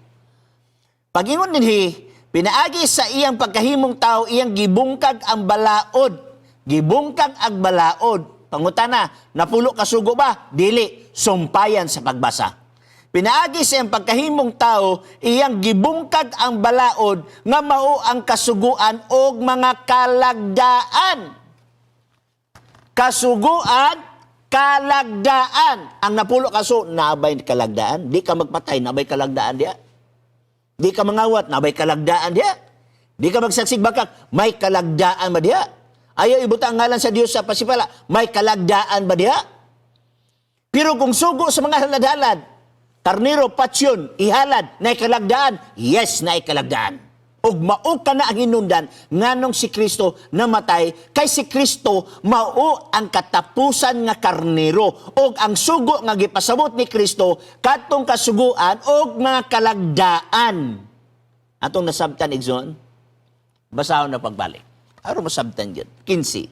Pagingon dinhi, pinaagi sa iyang pagkahimong tao, iyang gibungkag ang balaod. Gibungkag ang balaod. Pangutana, napulo ka sugo ba? Dili, sumpayan sa pagbasa. Pinaagi sa iyang pagkahimong tao, iyang gibungkag ang balaod nga mao ang kasuguan og mga kalagdaan. Kasuguan, kalagdaan. Ang napulo kaso, nabay kalagdaan. Di ka magpatay, nabay kalagdaan diya. Di ka mangawat, nabay kalagdaan diya. Di ka magsaksig bakak, may kalagdaan ba diya? Ayaw ibuta ang ngalan sa Diyos sa pasipala, may kalagdaan ba diya? Pero kung sugo sa mga halad-halad, karnero, patsyon, ihalad, na kalagdaan, yes, na kalagdaan. Ug mao ka na ang hinundan nganong si Kristo namatay, kay si Kristo mao ang katapusan nga karnero ug ang sugo nga gipasabot ni Kristo katong kasuguan ug mga kalagdaan. Atong nasabtan igsoon, basahon na pagbalik. Aron masabtan gyud. 15.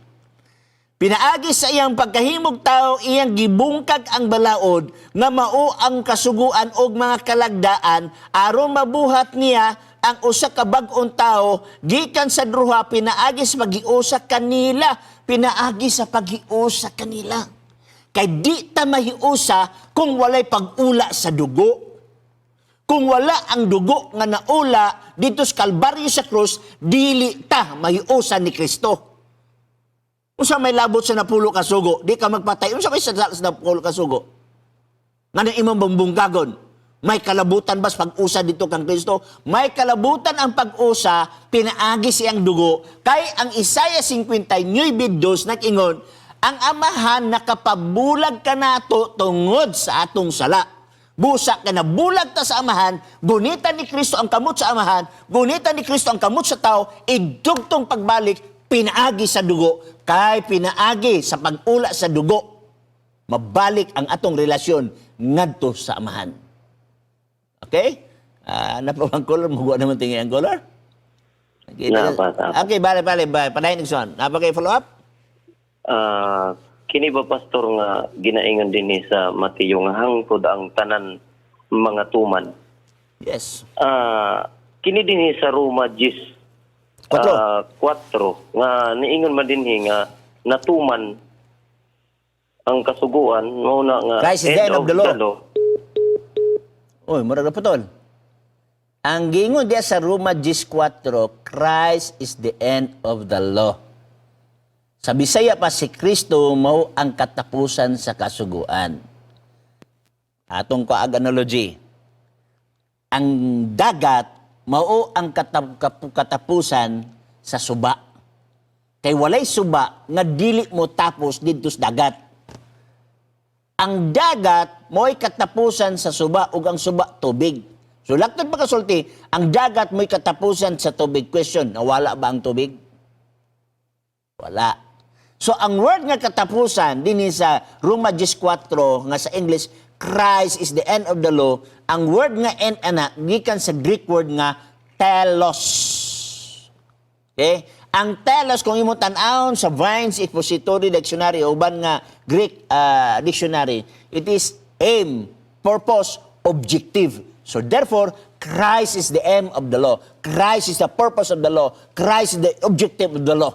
Pinaagi sa iyang pagkahimog tao, iyang gibungkag ang balaod nga mao ang kasuguan og mga kalagdaan aron mabuhat niya ang usa ka bag-ong tao gikan sa druha pinaagi sa paghiusa kanila, pinaagi sa paghiusa kanila. Kay di ta mahiusa kung walay pag-ula sa dugo. Kung wala ang dugo nga naula dito sa Kalbaryo sa krus, dili ta mahiusa ni Kristo. Unsa may labot sa napulo ka sugo, di ka magpatay. Unsa may sa napulo ka sugo? Nga na imong bumbunggagon. May kalabutan ba sa pag-usa dito kang Kristo? May kalabutan ang pag-usa, pinaagi siyang dugo. Kay ang Isaiah 59:2 nag-ingon, ang amahan nakapabulag ka nato tungod sa atong sala. Busa ka na bulag ta sa amahan, gunitan ni Kristo ang kamot sa amahan, gunitan ni Kristo ang kamot sa tao, igdugtong pagbalik, pinaagi sa dugo. Kay pinaagi sa pag-ula sa dugo, mabalik ang atong relasyon ngadto sa amahan. Okay? Napawang color, magawa naman tingin ang color? Okay, okay, bale. Padayon nagsuan. Napakay follow-up? Kini ba, Pastor, nga ginaingon din ni sa Mateo nga hangtod ang tanan mga tuman? Yes. Kini din sa Roma 10, 4, nga niingon man din nga natuman ang kasuguan, mauna nga Christ is the end of the law. Oy, mura na putol. Ang gingon diya sa Roma 10:4, Christ is the end of the law. Sa Bisaya pa si Kristo mao ang katapusan sa kasuguan. Atong kaag analogy. Ang dagat mao ang katapusan sa suba. Kay walay suba nga dili mo tapos didto sa dagat. Ang dagat mo'y katapusan sa suba ug ang suba tubig. So laktod pagkasulti, ang dagat mo'y katapusan sa tubig. Question, nawala ba ang tubig? Wala. So ang word nga katapusan dinhi sa Roma 10:4 nga sa English, Christ is the end of the law. Ang word nga end ana gikan sa Greek word nga telos. Okay? Ang telos, kung imo tan-awon sa Vine's Expository Dictionary o uban nga Greek dictionary, it is aim, purpose, objective. So therefore, Christ is the aim of the law. Christ is the purpose of the law. Christ is the objective of the law.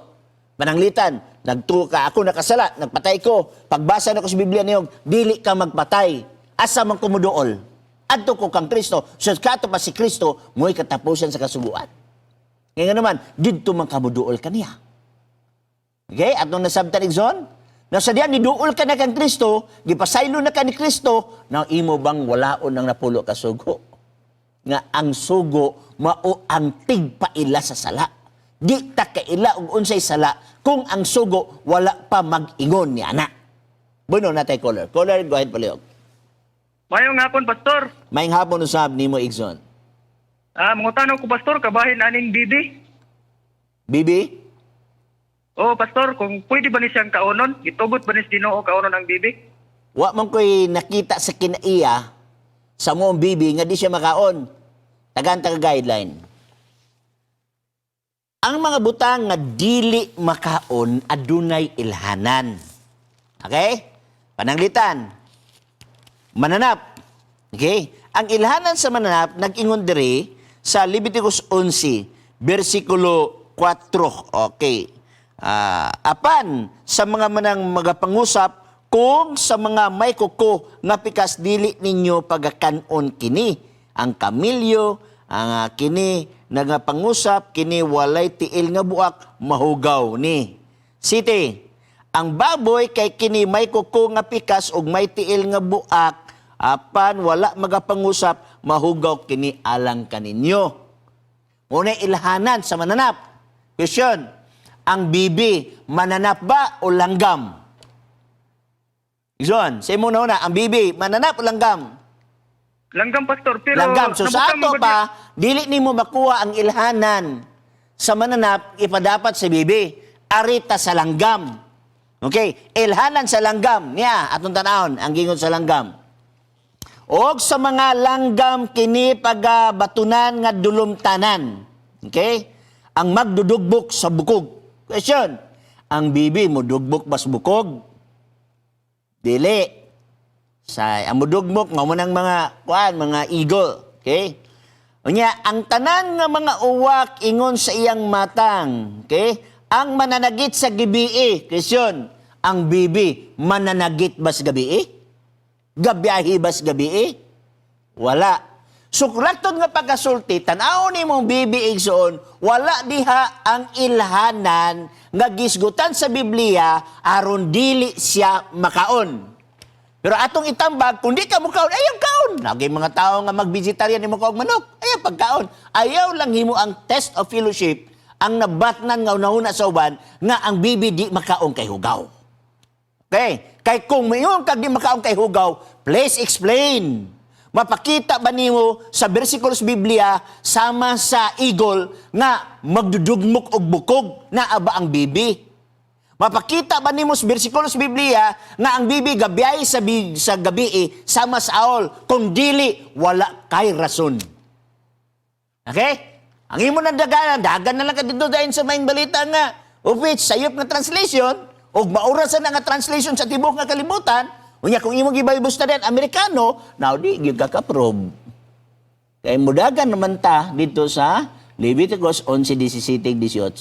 Pananglitan, nagtuka ako nakasala, nagpatay ko. Pagbasa na ko sa Biblia niyong, dili ka magpatay. Asa man kumuduol. Adto ko kang Kristo. So kato pa si Kristo, mo'y katapusan sa kasuguan. Ngayon naman, dito man kamuduol ka niya. Okay? At nung nasabtanig zon, nasa diyan, niduol ka na kang Kristo, gipasaylo na ka ni Kristo, na imo bang walaon ng napulo ka sugo? Nga ang sugo, mao ang tigpaila sa sala. Di ta kaila og unsay sala, kung ang sugo, wala pa mag-ingon ni ana. Bueno, natay caller. Caller, go ahead paliog. Mayong hapon, Pastor. Mayong hapon usab ni mo, Igson. Mangutano ko, Pastor, kabahin aning bibi. Bibi? Oh, Pastor, kung pwede ba ni siyang kaunon? Gitugot ba ni Ginoo kaunon ang bibi? Wa man ko'y nakita sa kinaiya sa mong bibi nga di siya makaon. Tagan-taga guideline. Ang mga butang nga dili makaon adunay ilhanan. Okay? Pananglitan. Mananap. Okay? Ang ilhanan sa mananap nag-ingon diri sa Leviticus 11 versikulo 4. Okay. Apan sa mga manang magapangusap kung sa mga may kuko nga pikas dili ninyo pagakanon kini ang kamilyo ang kini nagapangusap kini walay tiil nga buak mahugaw ni City. Ang baboy kay kini may kuko nga pikas ug may tiil nga buak apan wala magapangusap mahugaw kini alang kaninyo. Una ilhanan sa mananap. Question, ang bibi mananap ba o langgam? Igsoon, sa imo na ang bibi mananap o langgam? Langgam, Pastor. Pero Langgam. So sa ato nabutang pa, dili nimo makuha ang ilhanan sa mananap ipadapat sa bibi. Arita sa langgam. Okay, ilhanan sa langgam. Niya, atong tanawon, ang gingon sa langgam. Og sa mga langgam kini pagabatunan nga dulumtanan. Okay? Ang magdudugbok sa bukog. Question, ang bibi mo dugbok bas bukog? Dili. Sa ang mudugmok mo nang mga mga eagle. Okay? Unya, ang tanan nga mga uwak ingon sa iyang matang. Okay? Ang mananagit sa gabi. Question, ang bibi mananagit bas gabi? Gabiyahi bas gabi? Wala. Sukraton nga pagkasulti, tanaw ni mong bibi igsoon, wala diha ang ilhanan nga gisgutan sa Biblia aron dili siya makaon. Pero atong itambag, kung di ka mo kaon, ayaw kaon. Lagi mga tao nga mag-vegetarian ni mo kaong manok, ayaw pagkaon. Ayaw lang himo ang test of fellowship, ang nabatnan nga unahuna sa uban, nga ang bibi di makaon kay hugaw. Okay? Kay kung mayon kag di makaon kay hugaw, please explain. Mapakita ba nimo sa versikulos Biblia sama sa eagle nga magdudugmok og bukog na aba ang bibi? Mapakita ba nimo sa versikulos Biblia nga ang bibi gabiyay sa gabi sama sa aol kung dili wala kay rason? Okay? Ang imo nang dagan na lang ka dito dahil sa maing balita nga of which sayop nga translation og maurasan nga translation sa tibok nga kalibutan. Unya kung imong gibaybo study Amerikano, now di gyud ka probe. Kay mudagan naman ta dito sa Leviticus 11:17-18.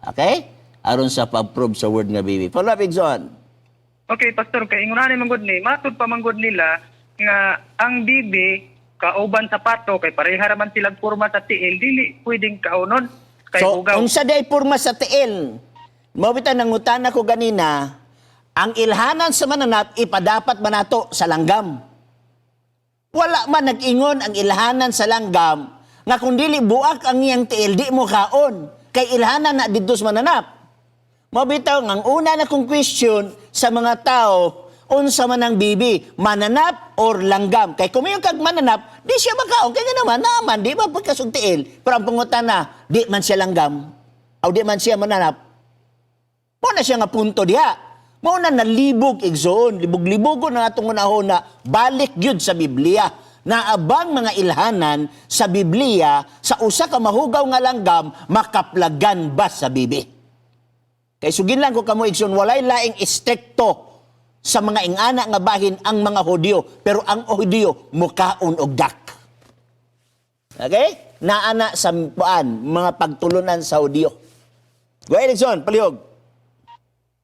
Okay? Aron sa pag-prove sa word nga bibi. Follow up, Igson. Okay, Pastor, kay ingunanin manggod ni, matud pa manggod nila nga ang bibi kauban sa pato kay pareha raman silang porma sa tiil, dili pwedeng kaunon kay So, ugaw. unsa day porma sa tiil? Mabita nangutan ko ganina, ang ilhanan sa mananap ipadapat ba nato sa langgam? Wala man nag-ingon ang ilhanan sa langgam nga kung dili buak ang iyang tiil, di mo kaon. Kay ilhanan na dito sa mananap. Mabitaw nga, ang una na kong question sa mga tao, unsa man ang bibi, mananap or langgam? Kay kung mayroon kag mananap, di siya makaon. Kaya naman, di ba pagkasong tiil? Pero ang pangutan na, di man siya langgam, o di man siya mananap. Muna siya nga punto diha. Muna nalibog igsoon, libog-libogon na atong unahon na balik yun sa Biblia. Naabang mga ilhanan sa Biblia sa usa ka mahugaw nga langgam makaplagan ba sa bibi. Kay sugin lang ko kamo igsoon, walay laing istrikto sa mga ingana nga bahin ang mga Hudyo, pero ang Hudyo mukaon og dak. Okay? Naana sa mga pagtulunan sa Hudyo. Go ahead, Igsoon, palihog.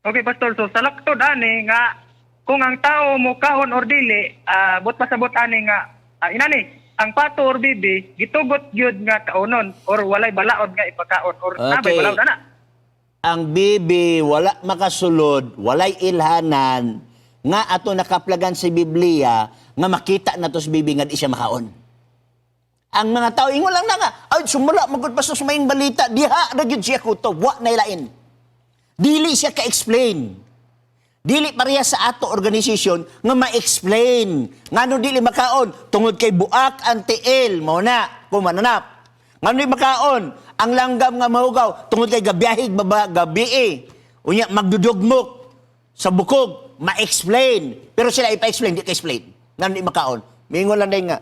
Okay, Pastor, so salaktod ani nga kung ang tao mo kahon or dili, but pasabot ani nga inani ang pato or bibi gitugot gyud nga kaonon or walay balaod nga ipakaon or nabay balaod ana. Ang bibi wala makasulod, walay ilhanan nga ato nakaplagan sa Biblia nga makita nato sa bibi nga di siya makaon. Ang mga tao ingon lang na nga, ay sumula magud pa sa maying balita, diha ra gyud siya kuto, wa nay lain. Dili siya ka-explain. Dili pareha sa ato organisasyon nga ma-explain. Ngano dili makaon tungod kay buak ang tiil mo na kumananap. Ngano di makaon ang langgam nga mahugaw tungod kay gabiyahig gabi. Unya magdudugmok sa bukog, ma-explain. Pero sila ipa-explain, di ka-explain. Ngano di makaon. Mingon lang day nga,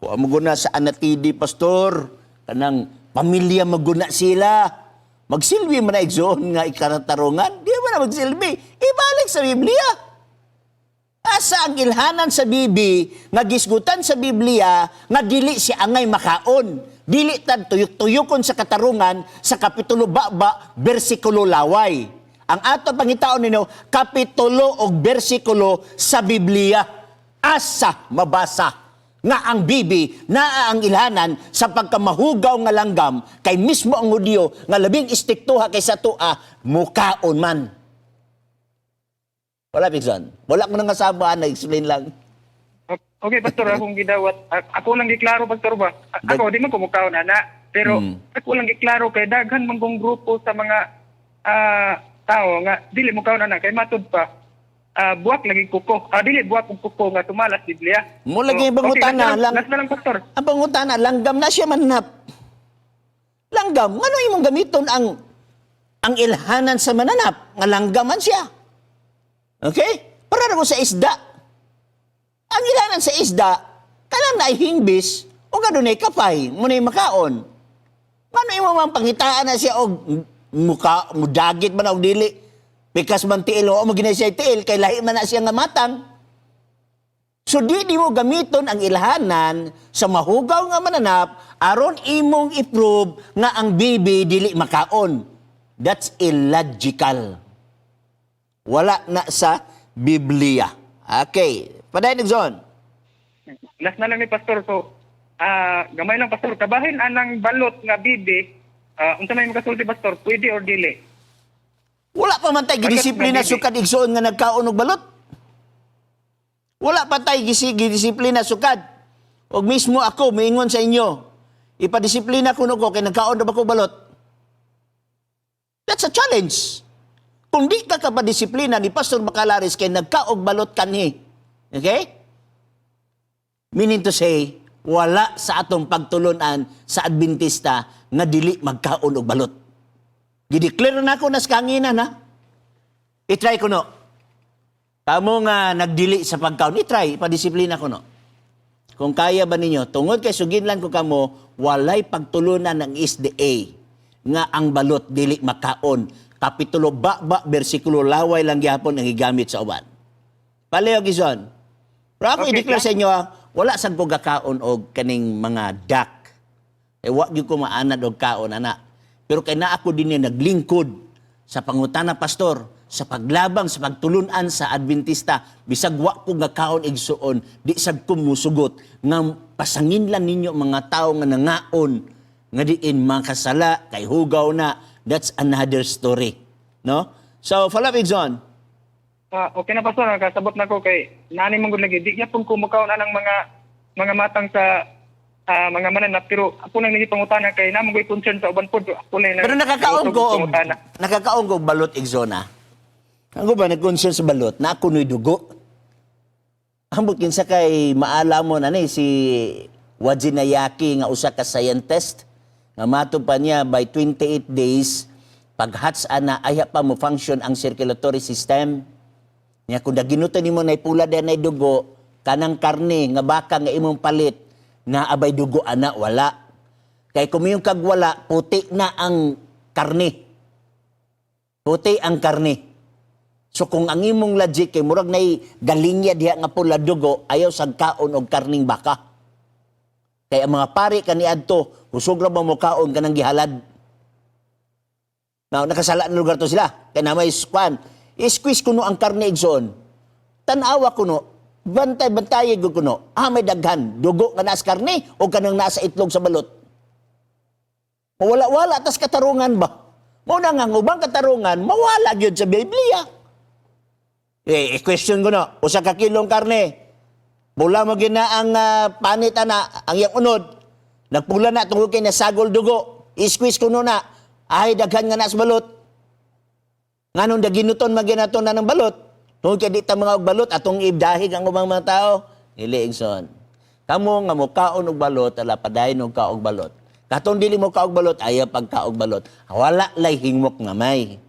kuha mo guna sa anatidi, pastor. Kanang pamilya maguna sila. Magsilbi man na igsoon nga ikaratarungan, di ba na magsilbi? Ibalik sa Biblia. Asa ang ilhanan sa Bibi, nga gisgutan sa Biblia, nga dili si angay makaon. Dili tad tuyok-tuyokon sa katarungan sa kapitulo baba, bersikulo laway. Ang ato pangitaon ninyo, kapitulo o bersikulo sa Biblia. Asa mabasa nga ang Bibi naa ang ilhanan sa pagkamahugaw nga langgam kay mismo ang Hudyo nga labing istiktuha kaysa tua mukaon man. Wala, Pigson. Wala ko nang kasabaan, na-explain lang. Okay, Pastor, akong gidawat. Ako lang giklaro, Pastor ba? Ako, di man kumukaon, ana. Pero ako lang giklaro kay daghan man kong grupo sa mga tao nga dili mo kaon, ana. Kay matud pa, buwak lagi kuko. Dili buwak kong kuko nga tumalas Biblia. Mo lagi yung bangutana. Last na lang, Pastor. Ang bangutana, langgam na siya mananap. Langgam, ano imong gamiton ang ilhanan sa mananap? Nga langgaman siya. Okay? Para na ko sa isda. Ang ilanan sa isda, kanang naihingbis, o ganun ay kapay, muna yung makaon. Ano yung mga pangitaan na siya, o mudagit man o dili, pikas man tiil, o maginay siya tiil, kay lahi man na siya nga matang. So di mo gamiton ang ilhanan sa mahugaw nga mananap, aron imong i-prove nga ang bibi dili makaon. That's illogical. Wala na sa Biblia. Okay. Paday Nigson. Last na lang ni Pastor. So, gamay lang, Pastor. Kabahin anang balot nga bibi, unsa may makasulti, Pastor, pwede or dili? Wala pa man tayo gidisiplina sukad igsoon nga nagkaon og balot. Wala pa tayo gidisiplina sukad. Og mismo ako, maingon sa inyo, ipadisiplina ko ko kay nagkaon na ba ko balot. That's a challenge. Kung di ka kapadisiplina ni Pastor Bacalaris kay nagkaog balot kanhi. Okay? Meaning to say, wala sa atong pagtulunan sa Adventista nga dili magkaon og balot. Gideclare na ako nas kanginan ha. I-try ko no. Kamo nga nagdili sa pagkaon, i-try, ipadisiplina ko no. Kung kaya ba ninyo, tungod kay suginlan ko kamo, walay pagtulunan ng SDA nga ang balot dili makaon. Kapitulo baba, bersikulo laway lang gyapon ang gigamit sa uban. Paleo Gizon. Pero ako i-declare sa inyo, wala sang ko gakaon og kaning mga duck. Wa gyud ko maanad og kaon ana. Pero kay naa ako din naglingkod sa pangutana pastor sa paglabang sa pagtulunan sa Adventista bisag wa ko gakaon igsuon di sad ko musugot nga pasangin lang ninyo mga tao nga nangaon nga diin makasala kay hugaw na. That's another story. No? So, follow up, John. Okay na, Pastor. Kasabot na ko kay nani mong lagi. Di niya pong kumukaon na ng mga matang sa mga mananap. Pero ako nang nagipangutana kay namang ko'y concern sa uban po. Pero nakakaon ko balot, Exona. Ako ba, nag-concern sa balot na ako no'y dugo. Ang bukin sa kay maala mo na si Wajinayaki nga usa ka scientist nga mato pa niya by 28 days paghats ana aya pa mo function ang circulatory system niya kung daginutan nimo nay pula da nay dugo kanang karne nga baka nga imong palit na abay dugo ana wala kay kumiyong kag wala puti na ang karne so kung ang imong logic kay murag nay galinya diha nga pula dugo ayaw sad kaon og karning baka kay ang mga pari kaniadto usog ra mo kaon kanang gihalad. Now, nakasala na lugar to sila. Kaya na may squan. I-squeeze kuno ang karne igsoon. Tanawa kuno. Bantay-bantay kuno. May daghan. Dugo nga naas karne o kanang nasa itlog sa balot. Mawala-wala tas katarungan ba? Muna nga ubang katarungan, mawala gyud sa Biblia. I-question kuno. Usa ka kilong karne. Bula mo gina ang panit ana, ang iyang unod. Nagpula na tungkol kay nasagol dugo. I-squeeze kuno na. Ay, daghan nga na sa balot. Nga nung daginuton maginaton na ng balot. Tungkol kay dita mga balot, atong ibdahig ang ubang mga tao. Iliigson. Kamu nga mo kaon og balot, ala padayon og kaog balot. Katong dili mo kaog balot, ayaw pagkaog balot. Wala lay hingmok nga may.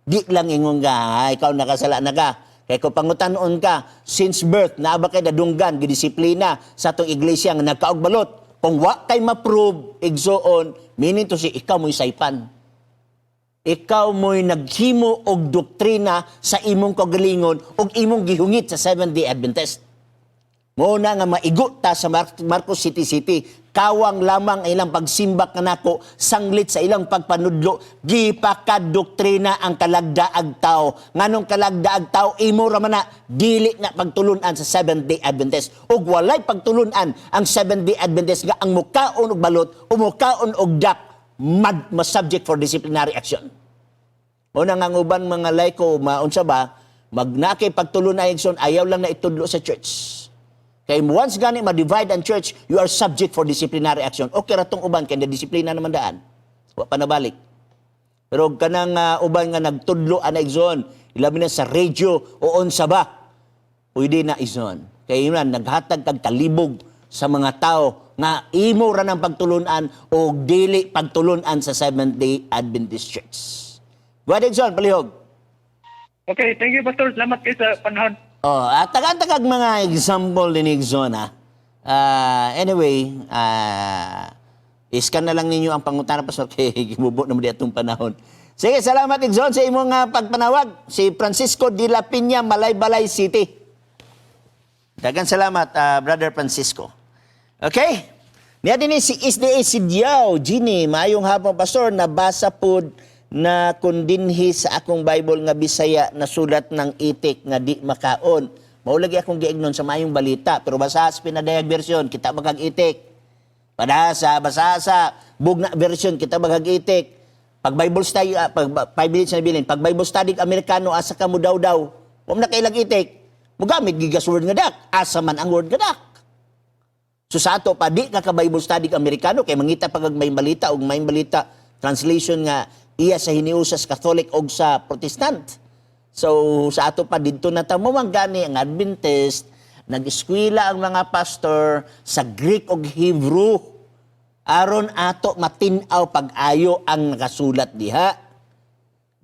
Di lang ingon ka, ikaw nakasala na ka. Kaya kung pangutanon ka, since birth, naaba kay dadunggan, gidisiplina sa atong iglesia nga nagkaog balot. Kung wa kay ma-prove, igsoon, meaning to si ikaw mo'y saypan. ikaw mo'y naghimo og doktrina sa imong kagalingon og imong gihungit sa Seventh-day Adventist. Muna nga maigo ta sa Marcos City, kawang lamang ilang pagsimbak nga nako, sanglit sa ilang pagpanudlo, gipakadoktrina ang kalagdaag tao. Nganong kalagdaag tao, imo raman na, dili na pagtulunan sa Seventh-day Adventist. Ug walay pagtulunan ang Seventh-day Adventist nga ang mukaon og balot o mukaon og dak, ma-subject for disciplinary action. Una nga uban mga laiko, maunsa ba, magnakay pagtulunan Igsoon, ayaw lang na itudlo sa church. Kaya once gani ma-divide ang church, you are subject for disciplinary action. Okay ratong uban, kaya na-disiplina naman daan. Wa pa nabalik. Pero kanang uban nga nagtudlo ang Igsoon, ilabi na sa radio o unsa ba, pwede na Igsoon. Kaya yun na, naghatag kag talibog sa mga tao nga imo ra ng pagtulunan o dili pagtulunan sa Seventh-day Adventist Church. Go ahead, Igsoon, palihog. Okay, thank you, Pastor. Salamat kayo sa panahon. At tagad-tagag mga example din Igsoon, ha. Anyway, iskan na lang ninyo ang pangutana, Pastor, kay gibubo na mo di atong panahon. Sige, salamat Igsoon sa imong pagpanawag. Si Francisco de la Piña, Malaybalay City. Dagan salamat, Brother Francisco. Okay? Niya din si SDA Sidiao, Gini, maayong hapon, Pastor, nabasa po na kundinhi sa akong Bible nga Bisaya na sulat ng itik nga di makaon. Maulagi akong giignon sa maayong balita, pero basa sa pinadayag version, kita magag itik. Basa sa bugna version, kita magag itik. Pag Bible study, 5 minutes na bilin, pag Bible study Amerikano, asa ka mo daw, huwag na kailang itik. Mugamit gigas word nga dak, asa man ang word nga dak. So sa ato pa, di ka Bible study Amerikano, kay mangita pag may balita, o may balita, translation nga, iya sa hiniusas Catholic o sa Protestant. So sa ato pa, dito na tamumang gani ang Adventist, nag-eskwela ang mga pastor sa Greek o Hebrew, aron ato matinaw pag-ayo ang nakasulat diha.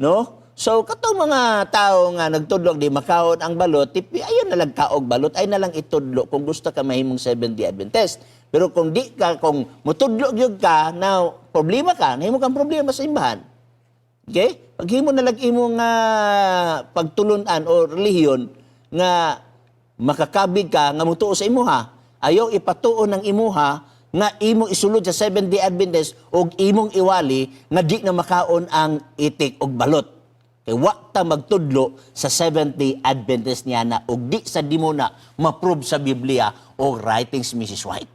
No? So, katong mga tao nga nagtudlog di makaon ang balot, tipi, ayun na lang kaog balot, ay na lang itudlo kung gusto ka mahimong Seventh-day Adventist. Pero kung di ka, kung mutudlog yun ka, now, problema ka, nahimo kang problema sa imbahan. Okay? Pag himo na lang imong pagtulunan o relihiyon nga makakabig ka, nga mutuo sa imuha, ayaw ipatuo ng imuha nga imong isulod sa Seventh-day Adventist o imong iwali nga di na makaon ang itik o balot. Kaya wakta magtudlo sa Seventh-day Adventist niya na og di sa di mo na ma-prove sa Biblia o writings Mrs. White.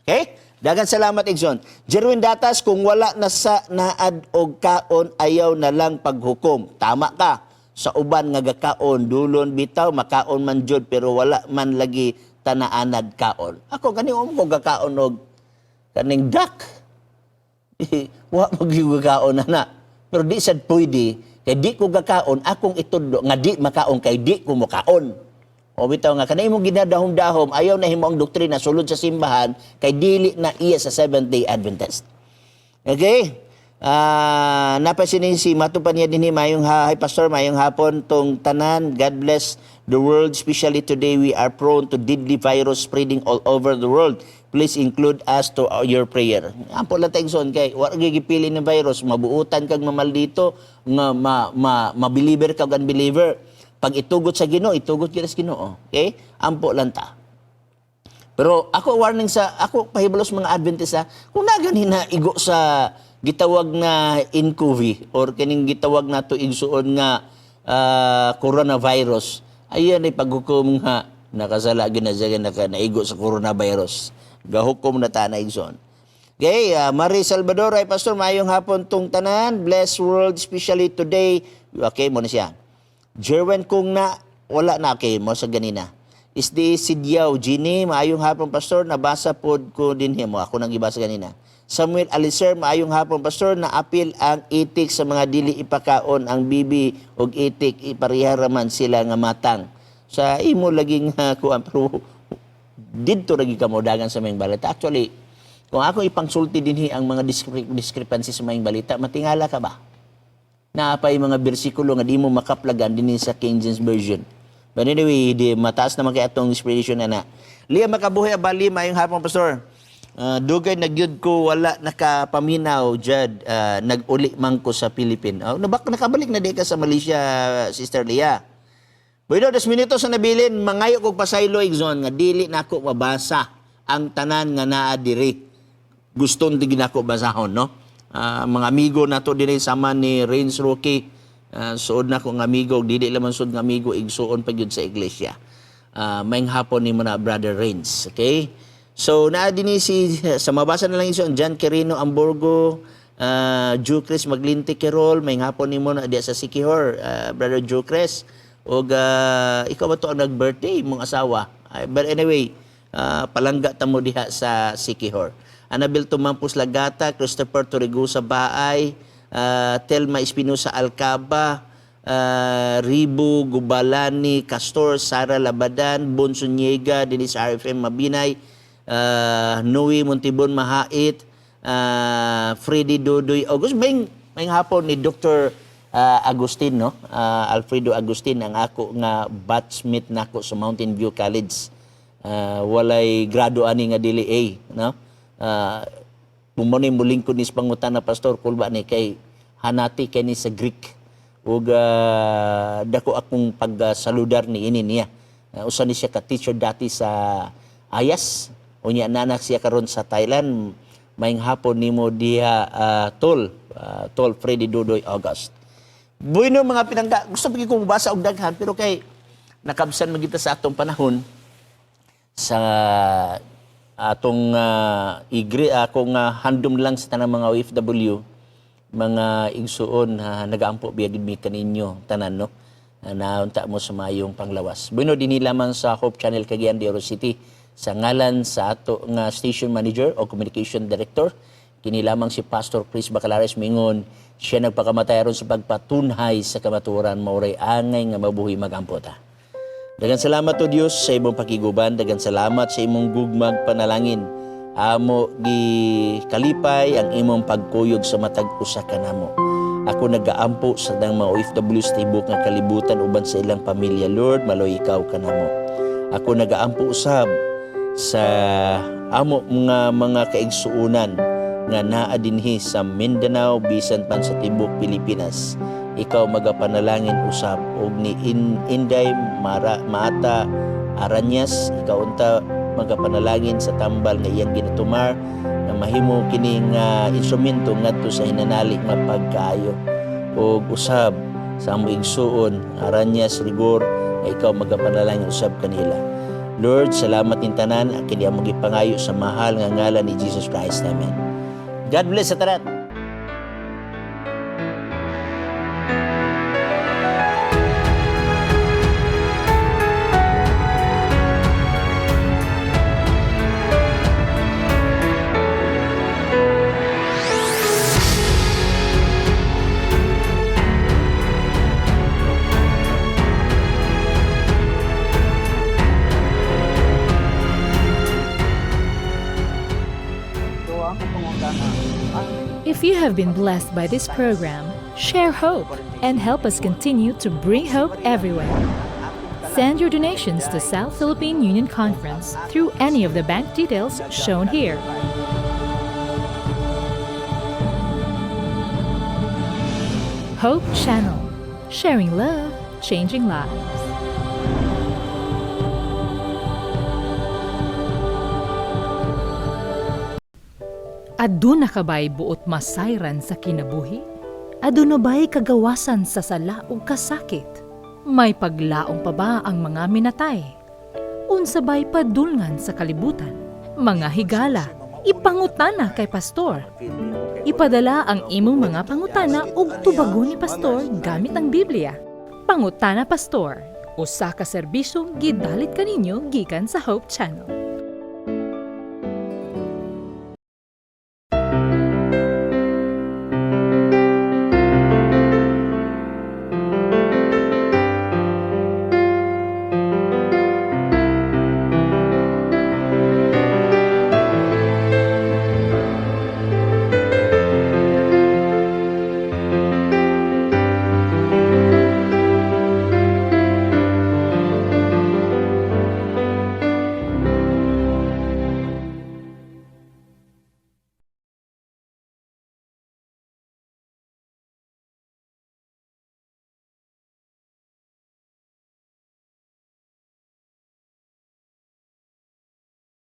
Okay? Dagan salamat, Igsoon. Jerwin Datas, kung wala na sa naad og kaon, ayaw na lang paghukom. Tama ka. Sa uban nga gakaon, dulon bitaw, makaon man jud, pero wala man lagi tanaanad kaon. Ako, kaniwam ko gakaon og kaning dak. Wa mag-gakaon na. Pero di sad pwede, kay di ko gakaon, akong itudlo, nga di makaon, kay di ko makaon. O bitaw nga, kanay mong ginadahom-dahom, ayaw na himo ang doktrina, sulod sa simbahan, kay dili na iya sa Seventh-day Adventist. Okay? Napasinin si Matupan niya din, mayong hi Pastor, mayong hapon, tong tanan, God bless the world, especially today we are prone to deadly virus spreading all over the world. Please include us to your prayer. Ampo lang tayong son, kay wala gigipili ng virus, mabuutan kag mamaldito, nga ma-believer kag unbeliever. Pag itugot sa Ginoo, itugot kita sa Ginoo. Okay? Ampo lang ta. Pero ako warning sa, ako pahibalos mga Adventist kung nagani na igo sa gitawag na NCOV or kining gitawag na to igsuon nga coronavirus, ayan ay paghukom nga nakasala ginadyagan na naigo sa coronavirus. Gahukom na ta na igsoon. Okay, Marie Salvador, ay Pastor, mayong hapon tong tanan, blessed world, especially today. Okay, mo na siya. Jerwin, kung na, wala na, okay, mo sa ganina. Isdi Sidiao, Gini, maayong hapon, Pastor, nabasa po ko din mo. Ako nang ibasa ganina. Samuel Alicer, maayong hapon, Pastor, na-appeal ang itik sa mga dili ipakaon, ang bibi o itik, ipariharaman sila nga matang. Sa imo laging kuan, pero dito lagi ka modagan sa mayong balita. Actually, kung ako ipangsulti din ang mga discrepancy sa mayong balita, matingala ka ba? Naapay mga bersikulo nga di mo makaplagan din sa King James Version. But anyway, di mataas naman kaya itong inspiration na. Liam Makabuhay Abali, mayong hapon, Pastor. Dugay nagyud ko wala nakapaminaw jud nag-uli man ko sa Philippines. Nakabalik na di ka sa Malaysia, Sister Leah. Bueno, 10 minutos na nabilin, mangayo kog pasaylo igsoon nga dili nako mabasa ang tanan nga naa diri. Guston di ginako basahon, no? Mga amigo nato diri sama ni Rains Rocky, suod na ko nga amigo, dili lamang suod nga amigo igsuon pa gyud sa iglesia. Maayong hapon ni mo na Brother Rains, okay? So naa dinhi si sa mabasa na lang iso John Quirino Amborgo, Joe Chris Maglinti Quirol, maayong hapon ni mo na diya sa Sikihor, Brother Joe Chris. O ikaw ba to ang nag-birthday mong asawa? But anyway, palangga ta mo diha sa Sikihor. Anabel Tumampus Lagata, Christopher Torregosa Baay, Telma Espinosa Alcaba, Ribu Gubalani, Castor, Sara Labadan, Bonso Niega, Dennis RFM Mabinay, Noe Montibon Mahait, Freddy Dodoy August. May hapon ni Dr. Agustin, no? Alfredo Agustin, ang ako nga batchmate nako sa Mountain View College. Walay grado ani nga dili A, no? Pumunay muling ko ni pangutan na pastor kulba ni kay hanati kay ni sa Greek. Ug dako akong pagsaludar ni ini niya. Usa ni siya ka teacher dati sa Ayas. Unya nanak siya karon sa Thailand. Maayong hapon nimo diha Tol Freddy Dodoy August. Bueno mga pinangga, gusto pagi kong mabasa og daghan pero kay nakabsan magita sa atong panahon sa atong akong handom lang sa tanang mga OFW, mga igsuon nagaampo biya gid mi kaninyo tanan, no? Naunta mo sa mayong panglawas. Bueno dinhi lamang sa Hope Channel Cagayan de Oro City sa ngalan sa ato nga station manager o communication director, kini lamang si Pastor Chris Bacalares mingon siya nagpakamatay aron sa pagpatunhay sa kamatuoran mauray angay nga mabuhi magampota. Daghang salamat o Dios sa imong pakiguban, daghang salamat sa imong gugmag panalangin. Amo gi kalipay ang imong pagkuyog sa matag usa kanamo. Ako nagaampo sa dang mga OFW sa tibok nga kalibutan uban sa ilang pamilya, Lord, maloy ikaw kanamo. Ako nagaampo usab sa amo mga kaigsuunan nga naa dinhi sa Mindanao bisan pan sa tibok Pilipinas. Ikaw magapanalangin usab og ni Inday Maata Aranyas, ikaw unta magapanalangin sa tambal nga iyang ginatumar na mahimo kining instrumento ngadto sa hinanali nga pagkaayo. Og usab sa amo igsuon Aranyas Rigor, ikaw magapanalangin usab kanila. Lord, salamat ning tanan ang kini among gipangayo sa mahal nga ngalan ni Jesus Christ. Amen. God bless sa tanan. If you have been blessed by this program, share hope and help us continue to bring hope everywhere. Send your donations to South Philippine Union Conference through any of the bank details shown here. Hope Channel, sharing love, changing lives. Aduna ka ba'y buot masayran sa kinabuhi? Aduna ba'y kagawasan sa sala o kasakit? May paglaong pa ba ang mga minatay? Unsa ba'y padulngan sa kalibutan? Mga higala, ipangutana kay pastor. Ipadala ang imong mga pangutana ug tubagon ni pastor gamit ang Biblia. Pangutana Pastor, usa ka serbisyo gidalit kaninyo gikan sa Hope Channel.